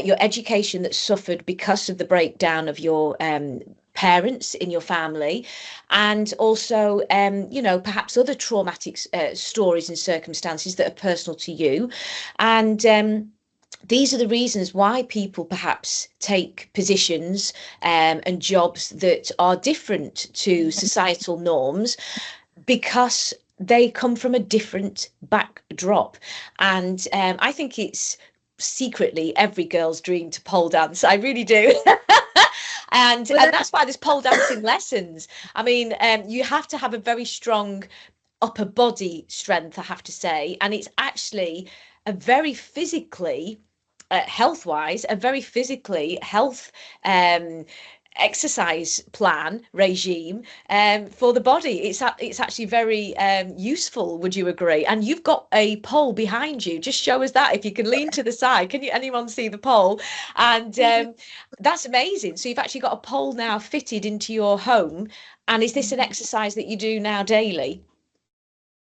your education that suffered because of the breakdown of your parents in your family, and also perhaps other traumatic stories and circumstances that are personal to you, and these are the reasons why people perhaps take positions and jobs that are different to societal norms, because they come from a different backdrop. And I think it's secretly every girl's dream to pole dance. I really do. And that's why there's pole dancing lessons. I mean, you have to have a very strong upper body strength, I have to say. And it's actually a very physically, health-wise, a very physically health exercise plan regime for the body. It's actually very useful. Would you agree? And you've got a pole behind you. Just show us that if you can lean to the side. Can you anyone see the pole? And that's amazing. So you've actually got a pole now fitted into your home. And is this an exercise that you do now daily?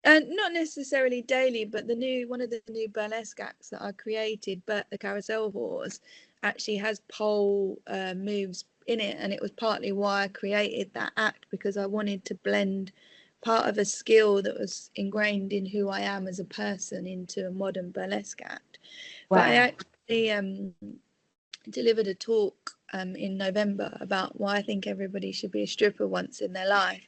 Not necessarily daily, but one of the new burlesque acts that I created, Bert the Carousel Horse, actually has pole moves in it, and it was partly why I created that act, because I wanted to blend part of a skill that was ingrained in who I am as a person into a modern burlesque act. Wow. But I actually delivered a talk in November about why I think everybody should be a stripper once in their life,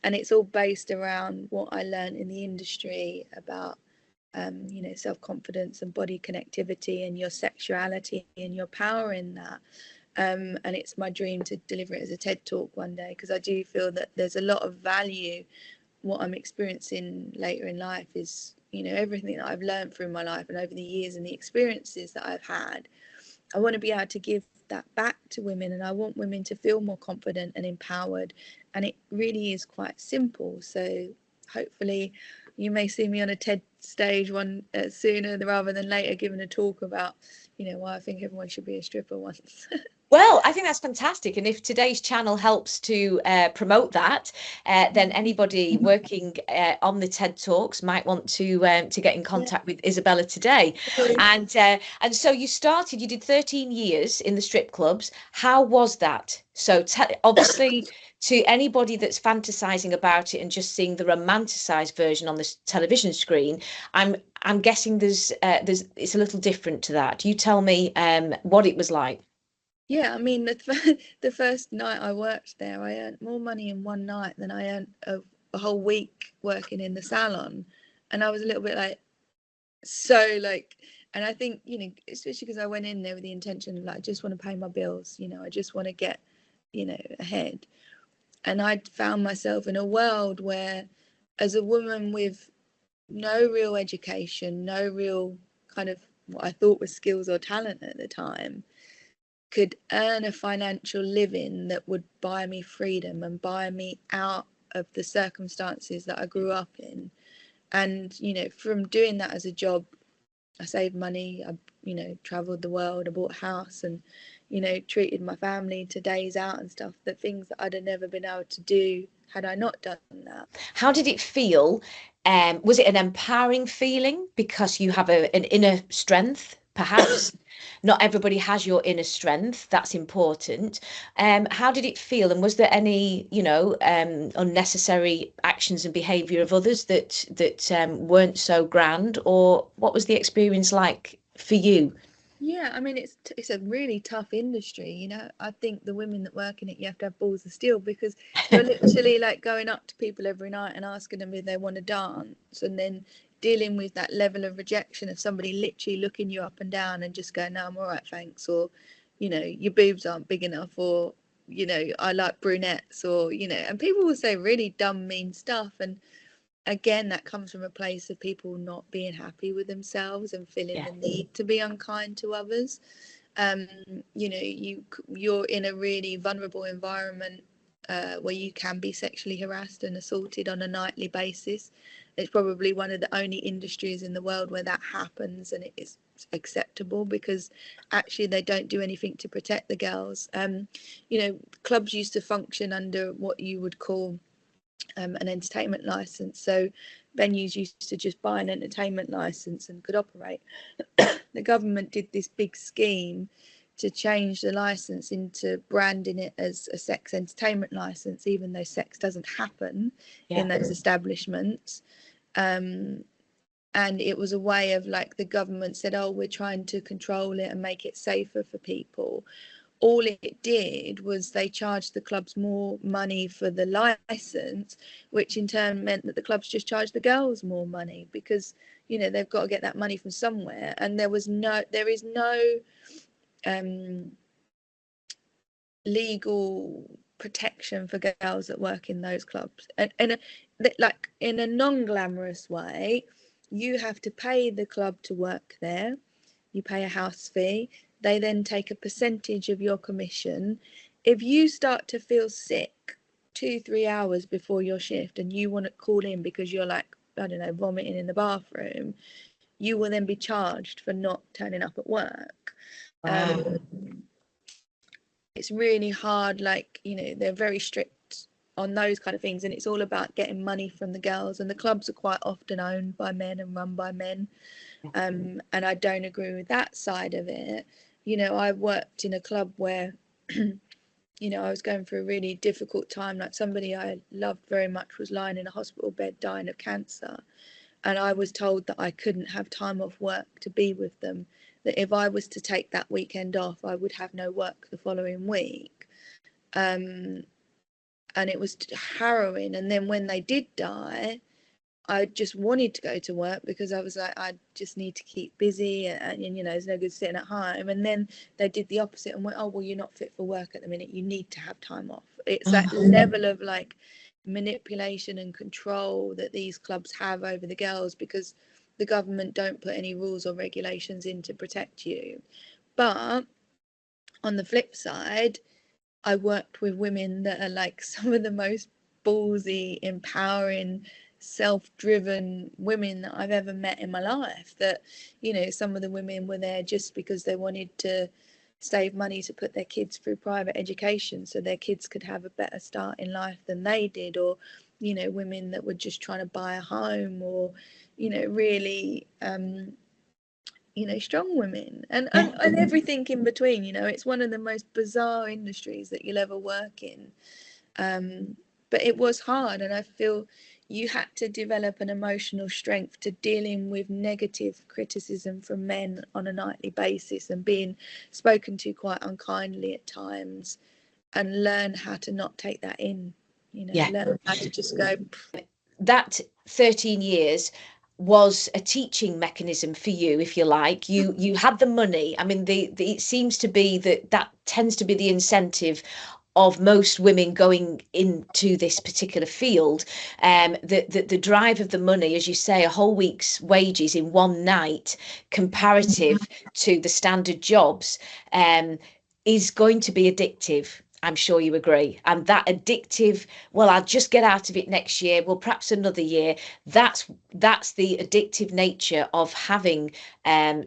and it's all based around what I learned in the industry about self-confidence and body connectivity and your sexuality and your power in that. And it's my dream to deliver it as a TED talk one day, because I do feel that there's a lot of value. What I'm experiencing later in life is, everything that I've learned through my life and over the years and the experiences that I've had. I want to be able to give that back to women, and I want women to feel more confident and empowered. And it really is quite simple. So hopefully you may see me on a TED stage sooner rather than later, giving a talk about, why I think everyone should be a stripper once. Well, I think that's fantastic. And if today's channel helps to promote that, then anybody working on the TED Talks might want to get in contact with Isabella today. And so you did 13 years in the strip clubs. How was that? So obviously, to anybody that's fantasizing about it and just seeing the romanticized version on the television screen, I'm guessing it's a little different to that. You tell me what it was like. Yeah, I mean, the first night I worked there, I earned more money in one night than I earned a whole week working in the salon. And I was a little bit like, and I think, especially because I went in there with the intention of like, I just want to pay my bills, I just want to get, ahead. And I found myself in a world where, as a woman with no real education, no real kind of what I thought was skills or talent at the time, could earn a financial living that would buy me freedom and buy me out of the circumstances that I grew up in. And, from doing that as a job, I saved money. I, traveled the world. I bought a house and, treated my family to days out and stuff. That things that I'd have never been able to do had I not done that. How did it feel? Was it an empowering feeling because you have an inner strength? Perhaps not everybody has your inner strength. That's important. How did it feel? And was there any, unnecessary actions and behaviour of others that weren't so grand? Or what was the experience like for you? Yeah, I mean, it's a really tough industry. I think the women that work in it, you have to have balls of steel, because you're literally like going up to people every night and asking them if they want to dance, and then dealing with that level of rejection of somebody literally looking you up and down and just going, no, I'm all right, thanks, or your boobs aren't big enough, or I like brunettes, or and people will say really dumb, mean stuff. And again, that comes from a place of people not being happy with themselves and feeling the need to be unkind to others. You're in a really vulnerable environment where you can be sexually harassed and assaulted on a nightly basis. It's probably one of the only industries in the world where that happens and it is acceptable, because actually they don't do anything to protect the girls. Clubs used to function under what you would call an entertainment license. So venues used to just buy an entertainment license and could operate. The government did this big scheme to change the license into branding it as a sex entertainment license, even though sex doesn't happen in those establishments. And it was a way of, like, the government said, oh, we're trying to control it and make it safer for people. All it did was they charged the clubs more money for the license, which in turn meant that the clubs just charged the girls more money, because they've got to get that money from somewhere. And there is no legal protection for girls that work in those clubs. And like, in a non-glamorous way, you have to pay the club to work there. You pay a house fee. They then take a percentage of your commission. If you start to feel sick 2-3 hours before your shift and you want to call in because you're, like, I don't know, vomiting in the bathroom, you will then be charged for not turning up at work. It's really hard. Like, they're very strict on those kind of things, and it's all about getting money from the girls, and the clubs are quite often owned by men and run by men. And I don't agree with that side of it. I worked in a club where I was going through a really difficult time. Like, somebody I loved very much was lying in a hospital bed dying of cancer, and I was told that I couldn't have time off work to be with them, that if I was to take that weekend off, I would have no work the following week. And it was harrowing. And then when they did die, I just wanted to go to work, because I was like, I just need to keep busy, and it's no good sitting at home. And then they did the opposite and went, oh, well, you're not fit for work at the minute, you need to have time off. It's that level of, like, manipulation and control that these clubs have over the girls, because the government don't put any rules or regulations in to protect you. But on the flip side, I worked with women that are, like, some of the most ballsy, empowering, self-driven women that I've ever met in my life. That some of the women were there just because they wanted to save money to put their kids through private education so their kids could have a better start in life than they did, or women that were just trying to buy a home, or really strong women, and everything in between. It's one of the most bizarre industries that you'll ever work in. But it was hard, and I feel you had to develop an emotional strength to dealing with negative criticism from men on a nightly basis, and being spoken to quite unkindly at times, and learn how to not take that in, learn how to just go. That 13 years was a teaching mechanism for you, if you like. You had the money. I mean, it seems to be that tends to be the incentive of most women going into this particular field. The drive of the money, as you say, a whole week's wages in one night, comparative to the standard jobs, is going to be addictive. I'm sure you agree. And that addictive, well, I'll just get out of it next year, well, perhaps another year. That's the addictive nature of having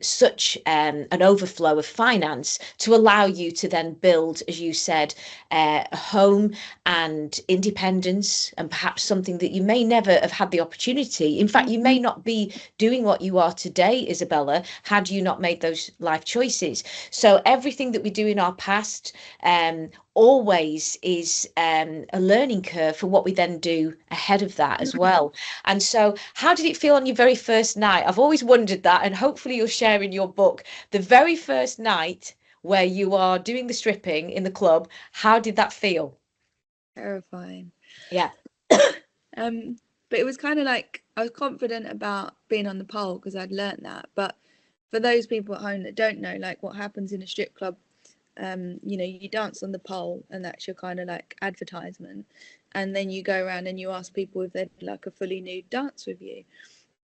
such an overflow of finance to allow you to then build, as you said, a home and independence, and perhaps something that you may never have had the opportunity. In fact, you may not be doing what you are today, Isabella, had you not made those life choices. So everything that we do in our past always is a learning curve for what we then do ahead of that as well. And so how did it feel on your very first night? I've always wondered that, and hopefully you'll share in your book the very first night where you are doing the stripping in the club. How did that feel? Terrifying. Yeah. But it was kind of like I was confident about being on the pole because I'd learnt that. But for those people at home that don't know, like what happens in a strip club, you know, you dance on the pole and that's your kind of like advertisement, and then you go around and you ask people if they'd like a fully nude dance with you,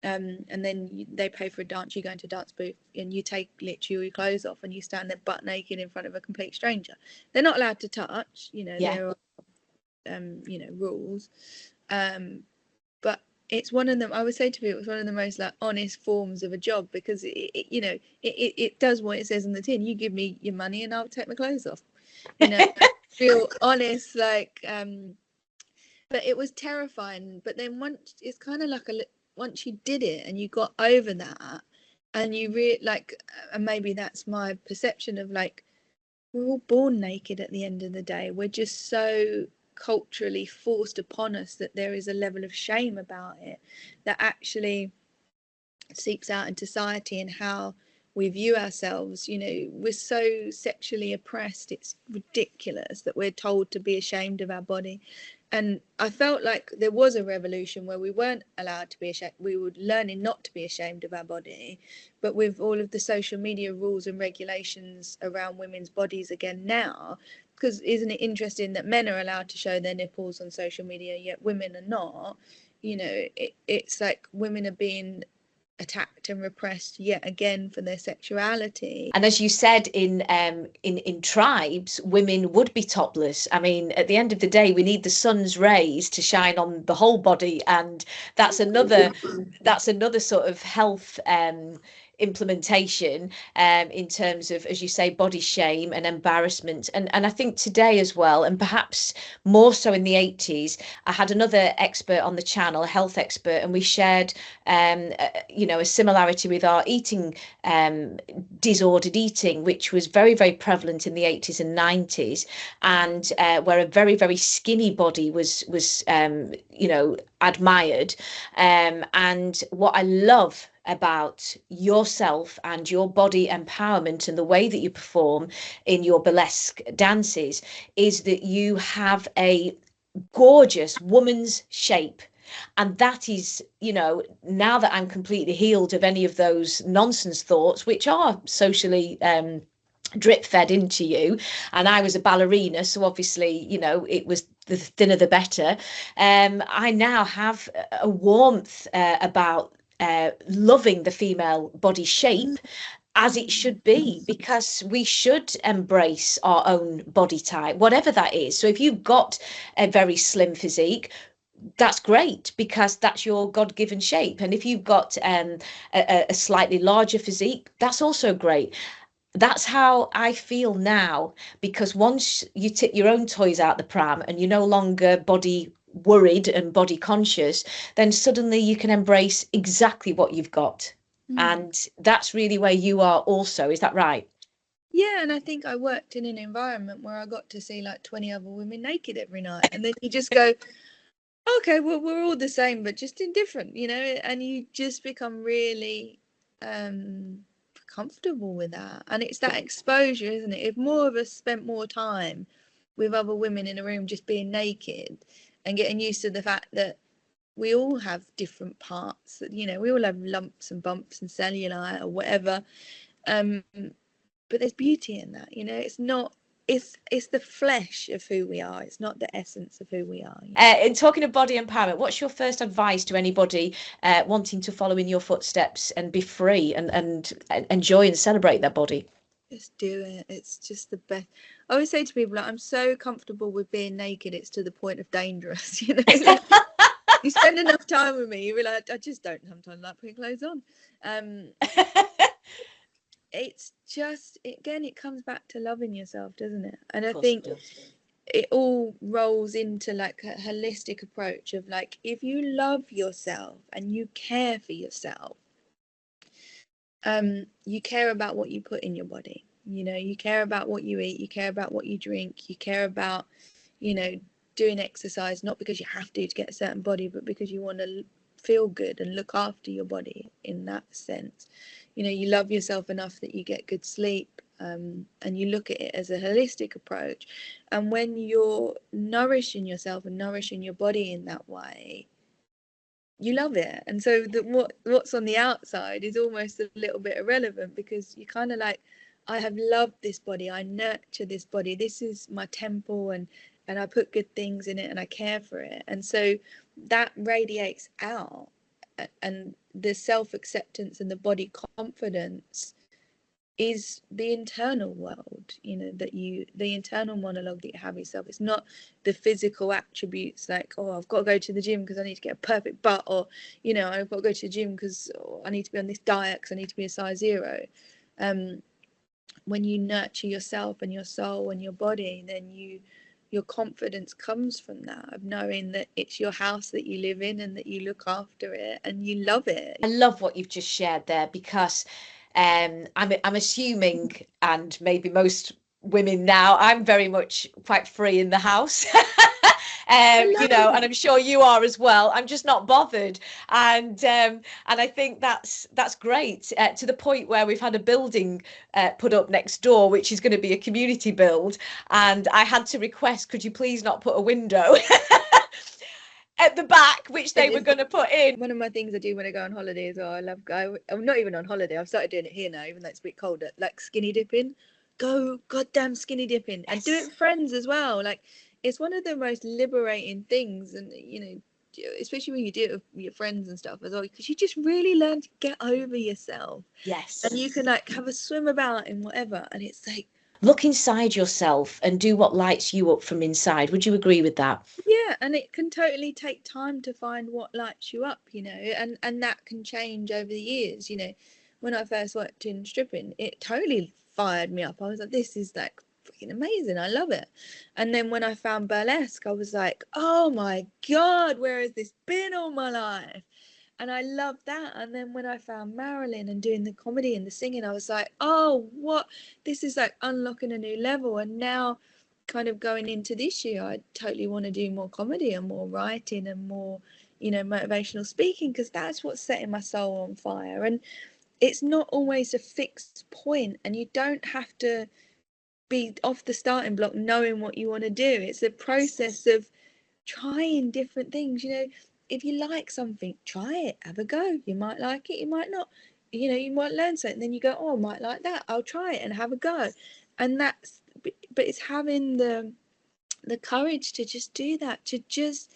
and then they pay for a dance. You go into a dance booth and you take literally your clothes off and you stand there butt naked in front of a complete stranger. They're not allowed to touch, you know. There are you know, rules, but it's one of them. I would say to people, it's one of the most like honest forms of a job, because you know, it does what it says on the tin. You give me your money and I'll take my clothes off, you know. Real honest, like but it was terrifying. But then once it's kind of like once you did it and you got over that, and you like, and maybe that's my perception of like, we're all born naked at the end of the day. We're just so culturally forced upon us that there is a level of shame about it that actually seeps out in society and how we view ourselves. You know, we're so sexually oppressed, it's ridiculous that we're told to be ashamed of our body. And I felt like there was a revolution where we weren't allowed to be ashamed. We were learning not to be ashamed of our body. But with all of the social media rules and regulations around women's bodies again now, because isn't it interesting that men are allowed to show their nipples on social media, yet women are not? You know, it's like women are being attacked and repressed yet again for their sexuality. And as you said, in tribes, women would be topless. I mean, at the end of the day, we need the sun's rays to shine on the whole body, and that's another sort of health implementation in terms of, as you say, body shame and embarrassment. And I think today as well, and perhaps more so in the 80s, I had another expert on the channel, a health expert, and we shared you know, a similarity with our eating, disordered eating, which was very, very prevalent in the 80s and 90s, and where a very, very skinny body was you know, admired. And what I love about yourself and your body empowerment and the way that you perform in your burlesque dances is that you have a gorgeous woman's shape. And that is, you know, now that I'm completely healed of any of those nonsense thoughts, which are socially drip fed into you, and I was a ballerina, so obviously, you know, it was the thinner the better. I now have a warmth about loving the female body shape as it should be, because we should embrace our own body type, whatever that is. So if you've got a very slim physique, that's great, because that's your God-given shape. And if you've got a slightly larger physique, that's also great. That's how I feel now, because once you tip your own toys out the pram and you're no longer body worried and body conscious, then suddenly you can embrace exactly what you've got. And that's really where you are also. Is that right? Yeah, and I think I worked in an environment where I got to see like 20 other women naked every night, and then you just go, okay, well, we're all the same, but just indifferent, you know, and you just become really comfortable with that. And it's that exposure, isn't it? If more of us spent more time with other women in a room just being naked and getting used to the fact that we all have different parts, that, you know, we all have lumps and bumps and cellulite or whatever, but there's beauty in that, you know. It's not, it's the flesh of who we are, it's not the essence of who we are. In talking of body empowerment, what's your first advice to anybody wanting to follow in your footsteps and be free and enjoy and celebrate their body? Just do it. It's just the best. I always say to people, like, I'm so comfortable with being naked, it's to the point of dangerous, you know. Like, you spend enough time with me, you realise I just don't sometimes like putting clothes on. It's just, again, it comes back to loving yourself, doesn't it? And I think it all rolls into like a holistic approach of like, if you love yourself and you care for yourself, you care about what you put in your body, you know, you care about what you eat, you care about what you drink, you care about, you know, doing exercise, not because you have to get a certain body, but because you want to feel good and look after your body in that sense. You know, you love yourself enough that you get good sleep, and you look at it as a holistic approach. And when you're nourishing yourself and nourishing your body in that way, you love it. And so what's on the outside is almost a little bit irrelevant, because you kind of like, I have loved this body, I nurture this body, this is my temple, and I put good things in it and I care for it. And so that radiates out, and the self-acceptance and the body confidence is the internal world, you know, that the internal monologue that you have yourself. It's not the physical attributes like, oh, I've got to go to the gym because I need to get a perfect butt, or, you know, I've got to go to the gym because I need to be on this diet because I need to be a size 0. When you nurture yourself and your soul and your body, then your confidence comes from that, of knowing that it's your house that you live in and that you look after it and you love it. I love what you've just shared there, because I'm assuming, and maybe most women now, I'm very much quite free in the house. You know, and I'm sure you are as well. I'm just not bothered, and I think that's great, to the point where we've had a building put up next door, which is going to be a community build, and I had to request, could you please not put a window at the back, which they were going to put in. One of my things I do when I go on holiday as well, I'm not even on holiday, I've started doing it here now, even though it's a bit colder, like skinny dipping. Go goddamn skinny dipping. Yes. And do it with friends as well. Like, it's one of the most liberating things, and you know, especially when you do it with your friends and stuff as well, because you just really learn to get over yourself. Yes. And you can like have a swim about in whatever, and it's like, look inside yourself and do what lights you up from inside. Would you agree with that? Yeah, and it can totally take time to find what lights you up, you know, and that can change over the years. You know, when I first worked in stripping, it totally fired me up. I was like, this is like freaking amazing, I love it. And then when I found burlesque, I was like, oh my god, where has this been all my life? And I loved that. And then when I found Marilyn and doing the comedy and the singing, I was like, oh, what, this is like unlocking a new level. And now kind of going into this year, I totally want to do more comedy and more writing and more, you know, motivational speaking, because that's what's setting my soul on fire. And it's not always a fixed point, and you don't have to be off the starting block knowing what you want to do. It's a process of trying different things. You know, if you like something, try it, have a go. You might like it, you might not, you know, you might learn something, then you go, oh, I might like that, I'll try it and have a go. And that's, but it's having the courage to just do that, to just,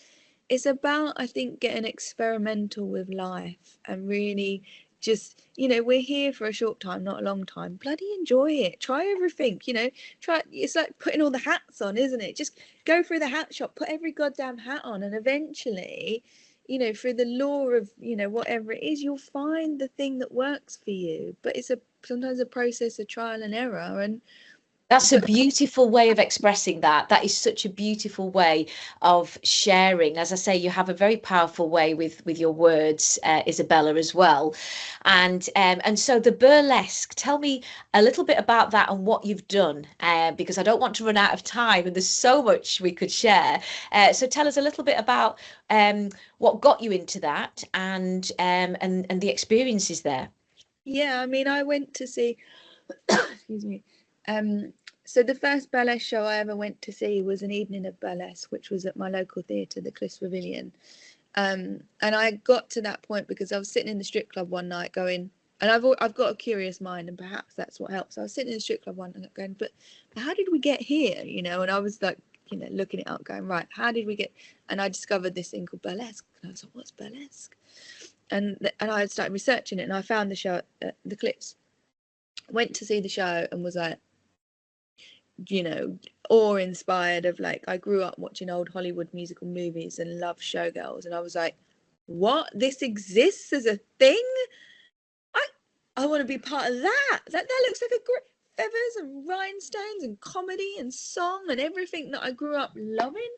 it's about, I think, getting experimental with life and really just, you know, we're here for a short time, not a long time. Bloody enjoy it. Try everything, you know, try. It's like putting all the hats on, isn't it? Just go through the hat shop, put every goddamn hat on, and eventually, you know, through the law of, you know, whatever it is, you'll find the thing that works for you. But it's sometimes a process of trial and error. And that's a beautiful way of expressing that. That is such a beautiful way of sharing. As I say, you have a very powerful way with your words, Isabella, as well. And so the burlesque, tell me a little bit about that and what you've done, because I don't want to run out of time and there's so much we could share. So tell us a little bit about what got you into that, and the experiences there. Yeah, I mean, I went to see, excuse me, so the first burlesque show I ever went to see was an evening of burlesque, which was at my local theatre, the Cliffs Pavilion. And I got to that point because I was sitting in the strip club one night going, and I've got a curious mind, and perhaps that's what helps. I was sitting in the strip club one night going, but how did we get here? You know, and I was like, you know, looking it up, going, right, how did we get? And I discovered this thing called burlesque, and I was like, what's burlesque? And I had started researching it, and I found the show at the Cliffs. Went to see the show and was like, you know, awe-inspired of like, I grew up watching old Hollywood musical movies and loved showgirls, and I was like, what, this exists as a thing? I want to be part of that. That looks like a great, feathers and rhinestones and comedy and song and everything that I grew up loving.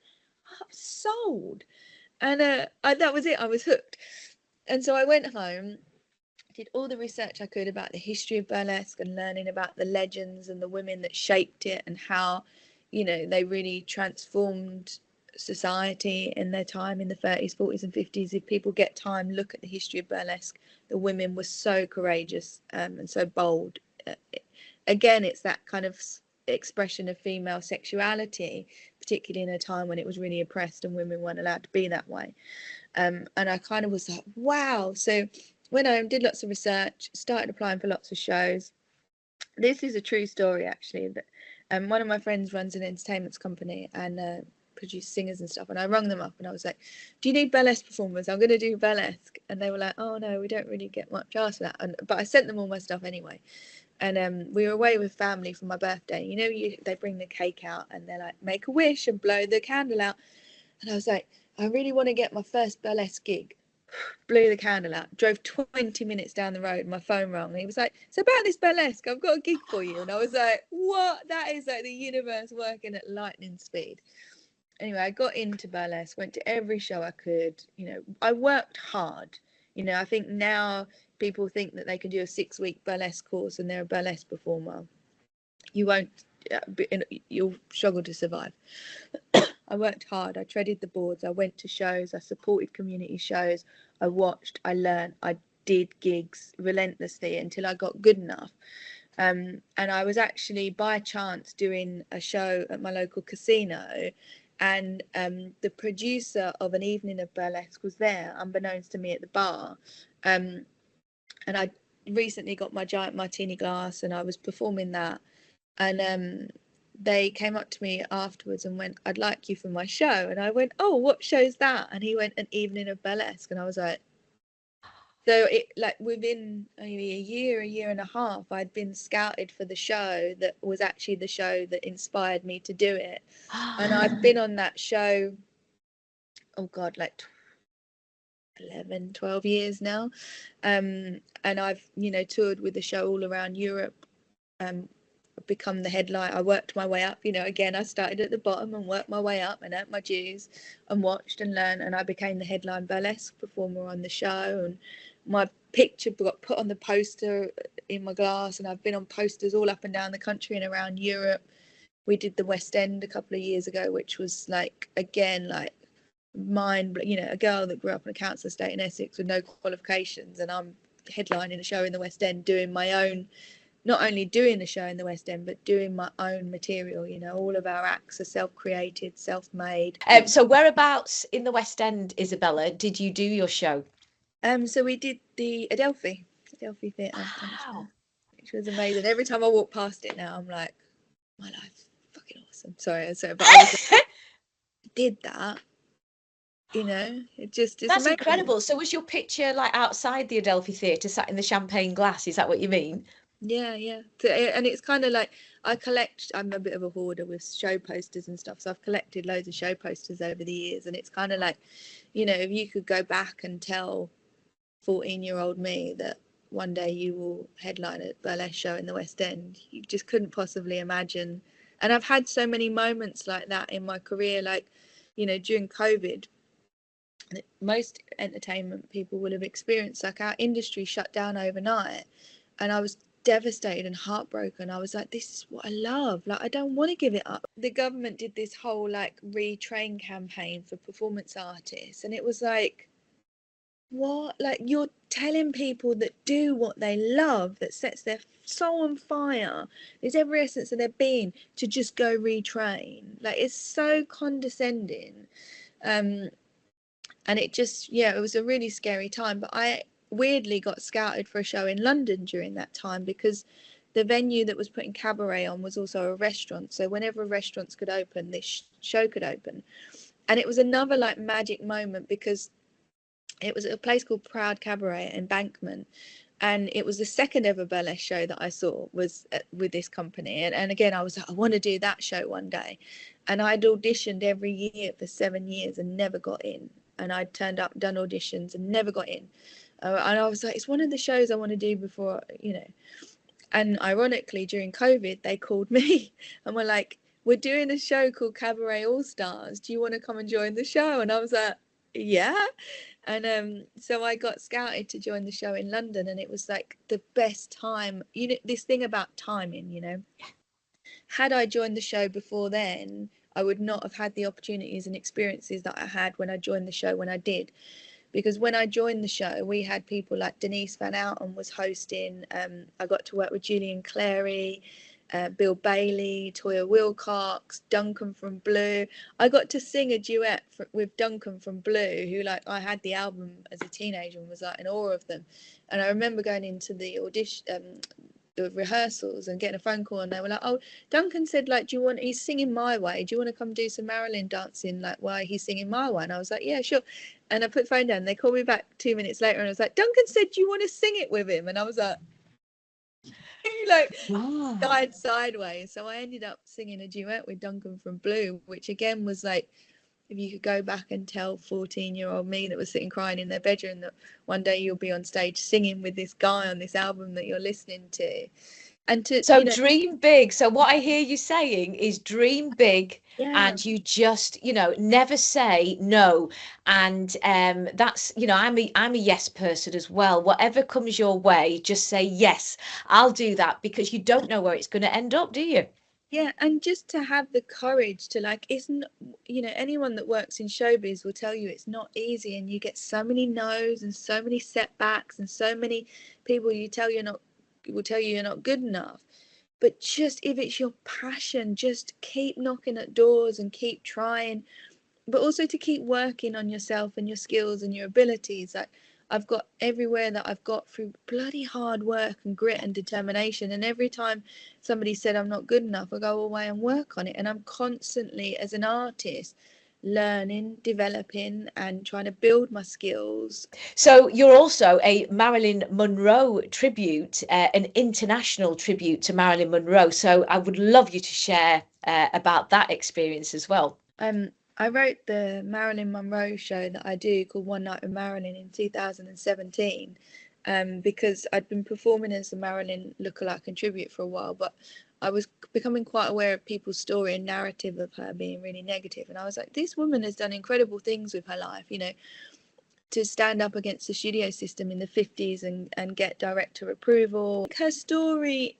I'm sold. And that was it. I was hooked. And so I went home, did all the research I could about the history of burlesque and learning about the legends and the women that shaped it and how, you know, they really transformed society in their time in the 30s, 40s and 50s. If people get time, look at the history of burlesque. The women were so courageous and so bold. Again, it's that kind of expression of female sexuality, particularly in a time when it was really oppressed and women weren't allowed to be that way. And I kind of was like, wow. So went home, did lots of research, started applying for lots of shows. This is a true story, actually. That one of my friends runs an entertainment company and produce singers and stuff. And I rung them up and I was like, do you need burlesque performers? I'm going to do burlesque. And they were like, oh, no, we don't really get much asked for that. But I sent them all my stuff anyway. And we were away with family for my birthday. You know, they bring the cake out and they're like, make a wish and blow the candle out. And I was like, I really want to get my first burlesque gig. Blew the candle out, drove 20 minutes down the road, my phone rang, and he was like, it's about this burlesque, I've got a gig for you. And I was like, what? That is like the universe working at lightning speed. Anyway, I got into burlesque, went to every show I could. You know, I worked hard. You know, I think now people think that they can do a 6-week burlesque course and they're a burlesque performer. You won't, you'll struggle to survive. I worked hard. I treaded the boards. I went to shows. I supported community shows. I watched. I learned. I did gigs relentlessly until I got good enough. And I was actually by chance doing a show at my local casino, and the producer of an evening of burlesque was there, unbeknownst to me, at the bar. And I recently got my giant martini glass, and I was performing that. And they came up to me afterwards and went, I'd like you for my show. And I went, oh, what show's that? And he went, an evening of burlesque. And I was like, so it, like, within maybe a year and a half, I'd been scouted for the show that was actually the show that inspired me to do it. And I've been on that show, oh God, like 11, 12 years now. And I've, you know, toured with the show all around Europe. Become the headline. I worked my way up, you know, again, I started at the bottom and worked my way up and earned my dues and watched and learned, and I became the headline burlesque performer on the show, and my picture got put on the poster in my glass, and I've been on posters all up and down the country and around Europe. We did the West End a couple of years ago, which was like, again, like you know, a girl that grew up in a council estate in Essex with no qualifications, and I'm headlining a show in the West End, doing my own, not only doing the show in the West End, but doing my own material. You know, all of our acts are self-created, self-made. So whereabouts in the West End, Isabella, did you do your show? So we did the Adelphi Theatre, Wow. which was amazing. Every time I walk past it now, I'm like, my life's fucking awesome. Sorry, but I was like, did that. You know, it's That's amazing. incredible. So was your picture like outside the Adelphi Theatre, sat in the champagne glass? Is that what you mean? Yeah. So, and it's kind of like, I'm a bit of a hoarder with show posters and stuff, so I've collected loads of show posters over the years, and it's kind of like, you know, if you could go back and tell 14-year-old me that one day you will headline a burlesque show in the West End, you just couldn't possibly imagine. And I've had so many moments like that in my career, like, you know, during COVID, most entertainment people will have experienced, like, our industry shut down overnight, and I was devastated and heartbroken. I was like, this is what I love, like, I don't want to give it up. The government did this whole like retrain campaign for performance artists, and it was like, what? Like, you're telling people that do what they love, that sets their soul on fire, is every essence of their being, to just go retrain. Like, it's so condescending. And it just, yeah, it was a really scary time. But I weirdly got scouted for a show in London during that time, because the venue that was putting cabaret on was also a restaurant. So whenever restaurants could open, this show could open. And it was another like magic moment, because it was a place called Proud Cabaret at Embankment, And it was the second ever burlesque show that I saw was with this company. And again, I was like, I want to do that show one day. And I'd auditioned every year for 7 years and never got in. And I'd turned up, done auditions and never got in. And I was like, it's one of the shows I want to do before, you know. And ironically, during COVID, they called me and were like, we're doing a show called Cabaret All Stars. Do you want to come and join the show? And I was like, yeah. And so I got scouted to join the show in London, and it was like the best time. You know, this thing about timing, you know. Had I joined the show before then, I would not have had the opportunities and experiences that I had when I joined the show when I did. Because when I joined the show, we had people like Denise Van Outen was hosting. I got to work with Julian Clary, Bill Bailey, Toya Wilcox, Duncan from Blue. I got to sing a duet with Duncan from Blue, who, like, I had the album as a teenager and was like in awe of them. And I remember going into the audition, the rehearsals, and getting a phone call, and they were like, oh, Duncan said, like, he's singing My Way, do you want to come do some Marilyn dancing, like, while he's singing My Way? And I was like, yeah, sure. And I put the phone down. They called me back 2 minutes later, and I was like, Duncan said, do you want to sing it with him? And I was like, like, Wow. died sideways. So I ended up singing a duet with Duncan from Blue, which again was like, if you could go back and tell 14-year-old me that was sitting crying in their bedroom that one day you'll be on stage singing with this guy on this album that you're listening to. And to, So you know, dream big. So what I hear you saying is dream big, yeah, and you just, you know, never say no. And that's, you know, I'm a yes person as well. Whatever comes your way, just say yes, I'll do that, because you don't know where it's going to end up, do you? yeah. And just to have the courage to, like, it's not, you know, anyone that works in showbiz will tell you it's not easy, and you get so many no's and so many setbacks and so many people will tell you you're not good enough. But just, if it's your passion, just keep knocking at doors and keep trying, but also to keep working on yourself and your skills and your abilities. Like, I've got everywhere that I've got through bloody hard work and grit and determination. And every time somebody said I'm not good enough, I go away and work on it. And I'm constantly, as an artist, learning, developing, and trying to build my skills. So you're also a Marilyn Monroe tribute, an international tribute to Marilyn Monroe. So I would love you to share about that experience as well. I wrote the Marilyn Monroe show that I do called One Night with Marilyn in 2017, because I'd been performing as a Marilyn lookalike and tribute for a while, but I was becoming quite aware of people's story and narrative of her being really negative. And I was like, this woman has done incredible things with her life, you know, to stand up against the studio system in the 50s and get director approval. Her story,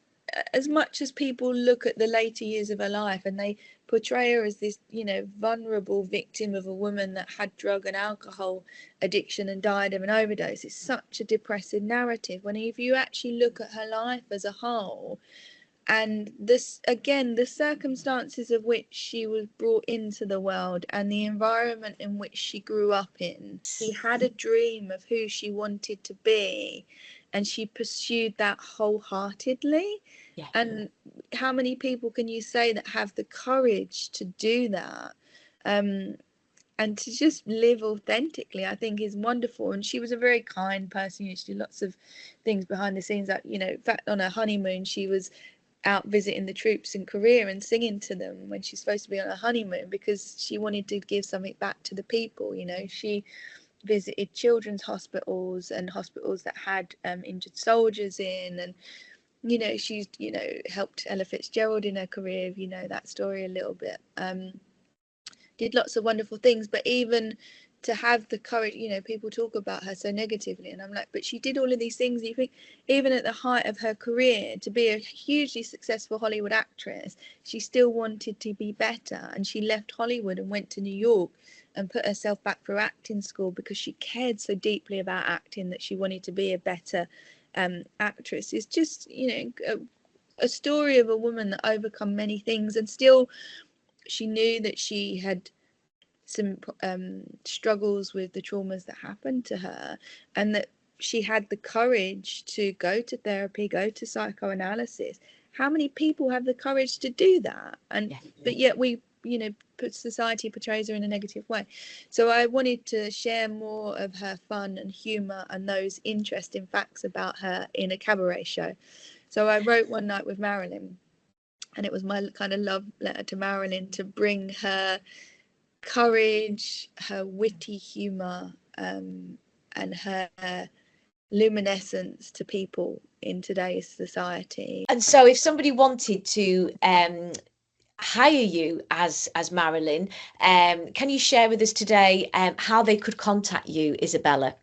as much as people look at the later years of her life and they portray her as this, you know, vulnerable victim of a woman that had drug and alcohol addiction and died of an overdose, it's such a depressive narrative. When if you actually look at her life as a whole, and this, again, the circumstances of which she was brought into the world and the environment in which she grew up in, she had a dream of who she wanted to be, and she pursued that wholeheartedly. Yeah. And how many people can you say that have the courage to do that, and to just live authentically, I think is wonderful. And she was a very kind person. She did lots of things behind the scenes, like, you know, in fact, on her honeymoon she was out visiting the troops in Korea and singing to them when she's supposed to be on a honeymoon, because she wanted to give something back to the people. You know, she visited children's hospitals and hospitals that had injured soldiers in, and, you know, she's, you know, helped Ella Fitzgerald in her career, if you know that story a little bit. Did lots of wonderful things, but even to have the courage, you know, people talk about her so negatively, and I'm like, but she did all of these things. You think, even at the height of her career, to be a hugely successful Hollywood actress, she still wanted to be better, and she left Hollywood and went to New York and put herself back through acting school because she cared so deeply about acting that she wanted to be a better actress. It's just, you know, a story of a woman that overcome many things, and still she knew that she had some struggles with the traumas that happened to her, and that she had the courage to go to therapy, go to psychoanalysis. How many people have the courage to do that? And but yet we society portrays her in a negative way. So I wanted to share more of her fun and humour and those interesting facts about her in a cabaret show. So I wrote One Night with Marilyn, and it was my kind of love letter to Marilyn, to bring her courage, her witty humour, and her luminescence to people in today's society. And so if somebody wanted to hire you as Marilyn, can you share with us today how they could contact you, Isabella?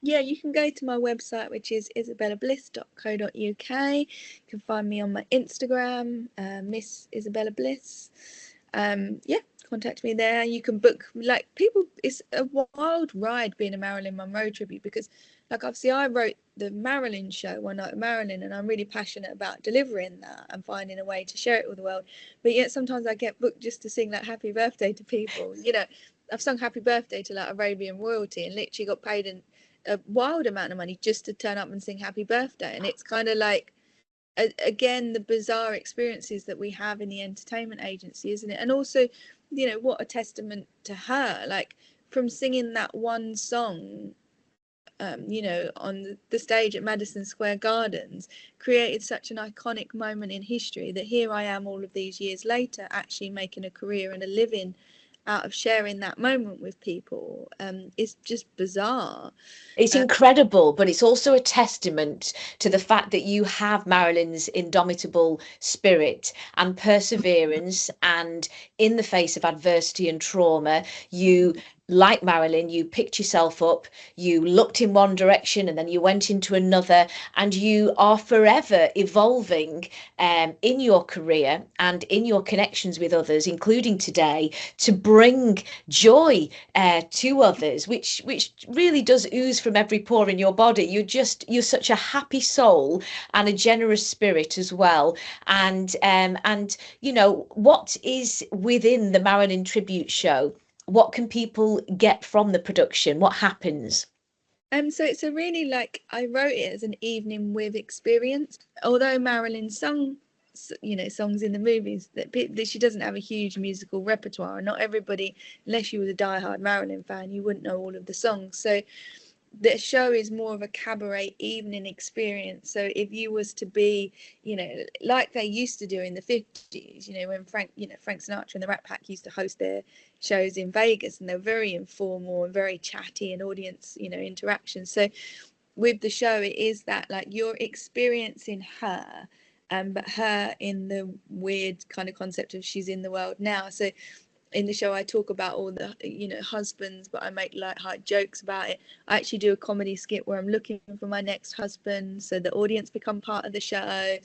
Yeah, you can go to my website, which is isabellabliss.co.uk. You can find me on my Instagram, Miss Isabella Bliss. Yeah, contact me there. You can book, like, people, it's a wild ride being a Marilyn Monroe tribute, because, like, obviously I wrote the Marilyn show, One Night with Marilyn, and I'm really passionate about delivering that and finding a way to share it with the world. But yet sometimes I get booked just to sing like happy birthday to people. I've sung happy birthday to like Arabian royalty and literally got paid a wild amount of money just to turn up and sing happy birthday. And it's kind of like, again, the bizarre experiences that we have in the entertainment agency, isn't it? And also, what a testament to her, like, from singing that one song on the stage at Madison Square Gardens, created such an iconic moment in history, that here I am all of these years later actually making a career and a living out of sharing that moment with people. It's just bizarre. It's incredible, but it's also a testament to the fact that you have Marilyn's indomitable spirit and perseverance, and in the face of adversity and trauma, you, like Marilyn, you picked yourself up, you looked in one direction and then you went into another, and you are forever evolving in your career and in your connections with others, including today, to bring joy to others, which really does ooze from every pore in your body. You're such a happy soul and a generous spirit as well. And what is within the Marilyn tribute show? What can people get from the production? What happens? So it's a really, like, I wrote it as an evening with experience. Although Marilyn sung, songs in the movies, that she doesn't have a huge musical repertoire. Not everybody, unless you was a diehard Marilyn fan, you wouldn't know all of the songs. So the show is more of a cabaret evening experience. So if you was to be, like they used to do in the 50s, when Frank Sinatra and the Rat Pack used to host their shows in Vegas, and they're very informal and very chatty and audience, interaction. So with the show, it is that, like, you're experiencing her, but her in the weird kind of concept of she's in the world now. So in the show I talk about all the husbands, but I make light-hearted jokes about it. I actually do a comedy skit where I'm looking for my next husband, so the audience become part of the show.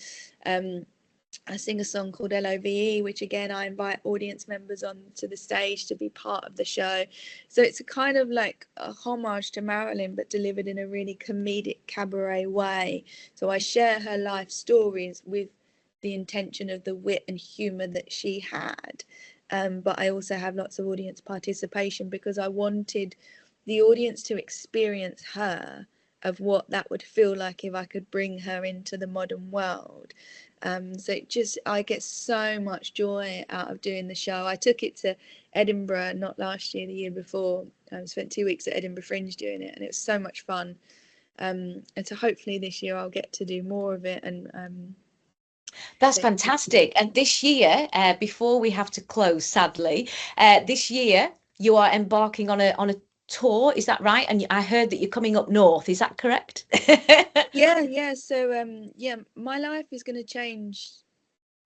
I sing a song called LOVE, which again I invite audience members onto the stage to be part of the show. So it's a kind of like a homage to Marilyn, but delivered in a really comedic cabaret way. So I share her life stories with the intention of the wit and humour that she had. But I also have lots of audience participation, because I wanted the audience to experience her, of what that would feel like if I could bring her into the modern world. So I get so much joy out of doing the show. I took it to Edinburgh, not last year, the year before. I spent 2 weeks at Edinburgh Fringe doing it, and it was so much fun. And so hopefully this year I'll get to do more of it. And that's fantastic. And this year, before we have to close, sadly, this year you are embarking on a tour. Is that right? And I heard that you're coming up north. Is that correct? Yeah. So my life is going to change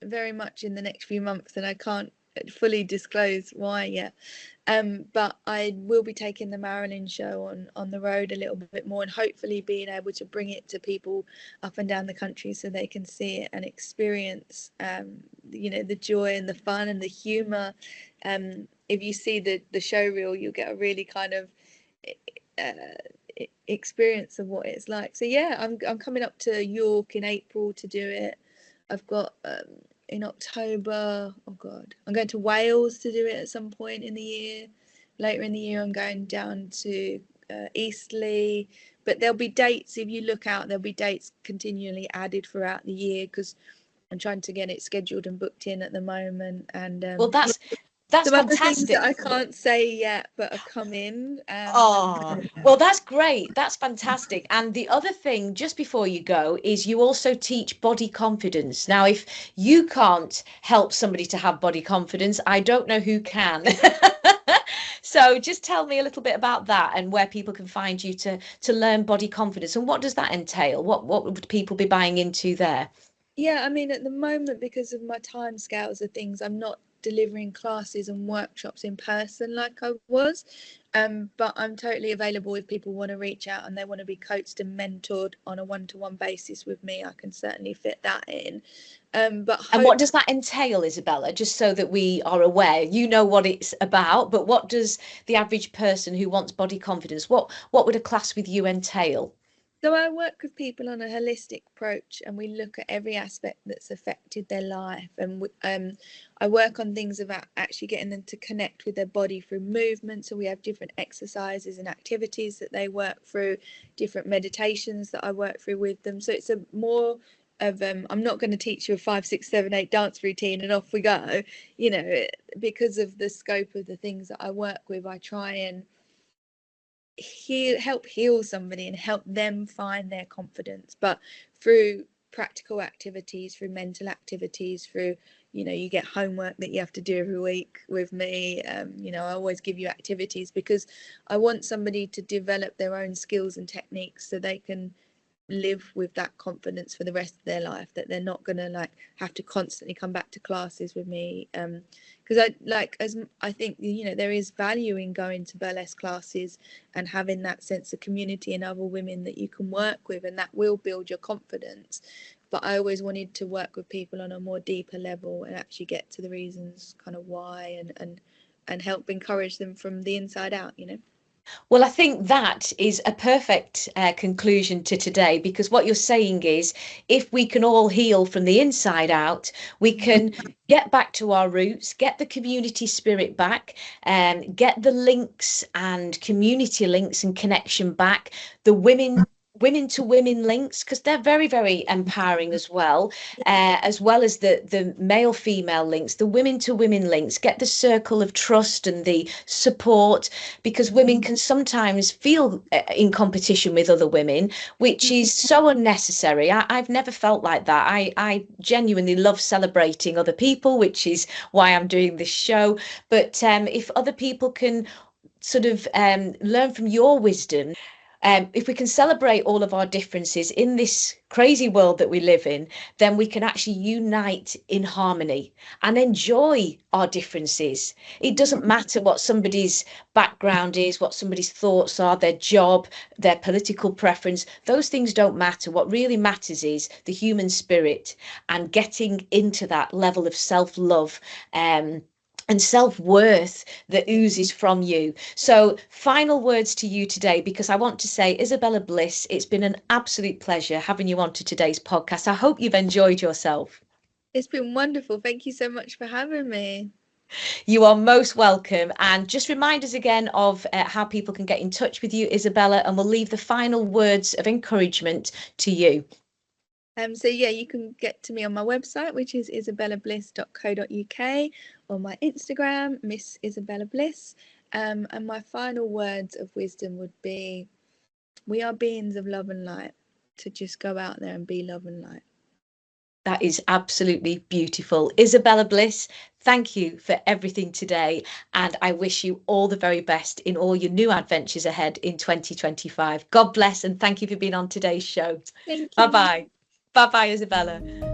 very much in the next few months, and I can't fully disclose why yet. But I will be taking the Marilyn show on the road a little bit more, and hopefully being able to bring it to people up and down the country so they can see it and experience the joy and the fun and the humour. If you see the show reel, you'll get a really kind of experience of what it's like. So yeah, I'm coming up to York in April to do it. I've got in October, I'm going to Wales to do it at some point in the year. Later in the year, I'm going down to Eastleigh. But there'll be dates, if you look out, there'll be dates continually added throughout the year, because I'm trying to get it scheduled and booked in at the moment. And well, That's Some other things fantastic. that I can't say yet, but are coming. Oh, well, that's great. That's fantastic. And the other thing, just before you go, is you also teach body confidence. Now, if you can't help somebody to have body confidence, I don't know who can. So just tell me a little bit about that and where people can find you to learn body confidence. And what does that entail? What would people be buying into there? Yeah, I mean, at the moment, because of my time scales of things, I'm not delivering classes and workshops in person like I was. But I'm totally available if people want to reach out and they want to be coached and mentored on a one-to-one basis with me. I can certainly fit that in. But And what does that entail, Isabella? Just so that we are aware, you know what it's about, but what does the average person who wants body confidence, what would a class with you entail? So I work with people on a holistic approach, and we look at every aspect that's affected their life. And I work on things about actually getting them to connect with their body through movement. So we have different exercises and activities that they work through, different meditations that I work through with them. So it's a more of I'm not going to teach you a 5, 6, 7, 8 dance routine and off we go. You know, because of the scope of the things that I work with, I try and help heal somebody and help them find their confidence, but through practical activities, through mental activities, through, you know, you get homework that you have to do every week with me. You know, I always give you activities because I want somebody to develop their own skills and techniques so they can live with that confidence for the rest of their life, that they're not going to like have to constantly come back to classes with me. Because I think, you know, there is value in going to burlesque classes and having that sense of community and other women that you can work with, and that will build your confidence. But I always wanted to work with people on a more deeper level and actually get to the reasons kind of why, and help encourage them from the inside out, you know. Well, I think that is a perfect conclusion to today, because what you're saying is if we can all heal from the inside out, we can get back to our roots, get the community spirit back, and get the links and community links and connection back, the women to women links, because they're very, very empowering as well as the male female links, the women to women links, get the circle of trust and the support, because women can sometimes feel in competition with other women, which is so unnecessary. I've never felt like that. I genuinely love celebrating other people, which is why I'm doing this show. But if other people can sort of learn from your wisdom, if we can celebrate all of our differences in this crazy world that we live in, then we can actually unite in harmony and enjoy our differences. It doesn't matter what somebody's background is, what somebody's thoughts are, their job, their political preference. Those things don't matter. What really matters is the human spirit and getting into that level of self-love. And self-worth that oozes from you. So final words to you today, because I want to say, Isabella Bliss, it's been an absolute pleasure having you on to today's podcast. I hope you've enjoyed yourself. It's been wonderful. Thank you so much for having me. You are most welcome. And just remind us again of how people can get in touch with you, Isabella, and we'll leave the final words of encouragement to you. So yeah, you can get to me on my website, which is isabellabliss.co.uk, or my Instagram, Miss Isabella Bliss. And my final words of wisdom would be, we are beings of love and light, to just go out there and be love and light. That is absolutely beautiful. Isabella Bliss, thank you for everything today. And I wish you all the very best in all your new adventures ahead in 2025. God bless, and thank you for being on today's show. Thank you. Bye-bye. Bye-bye, Isabella.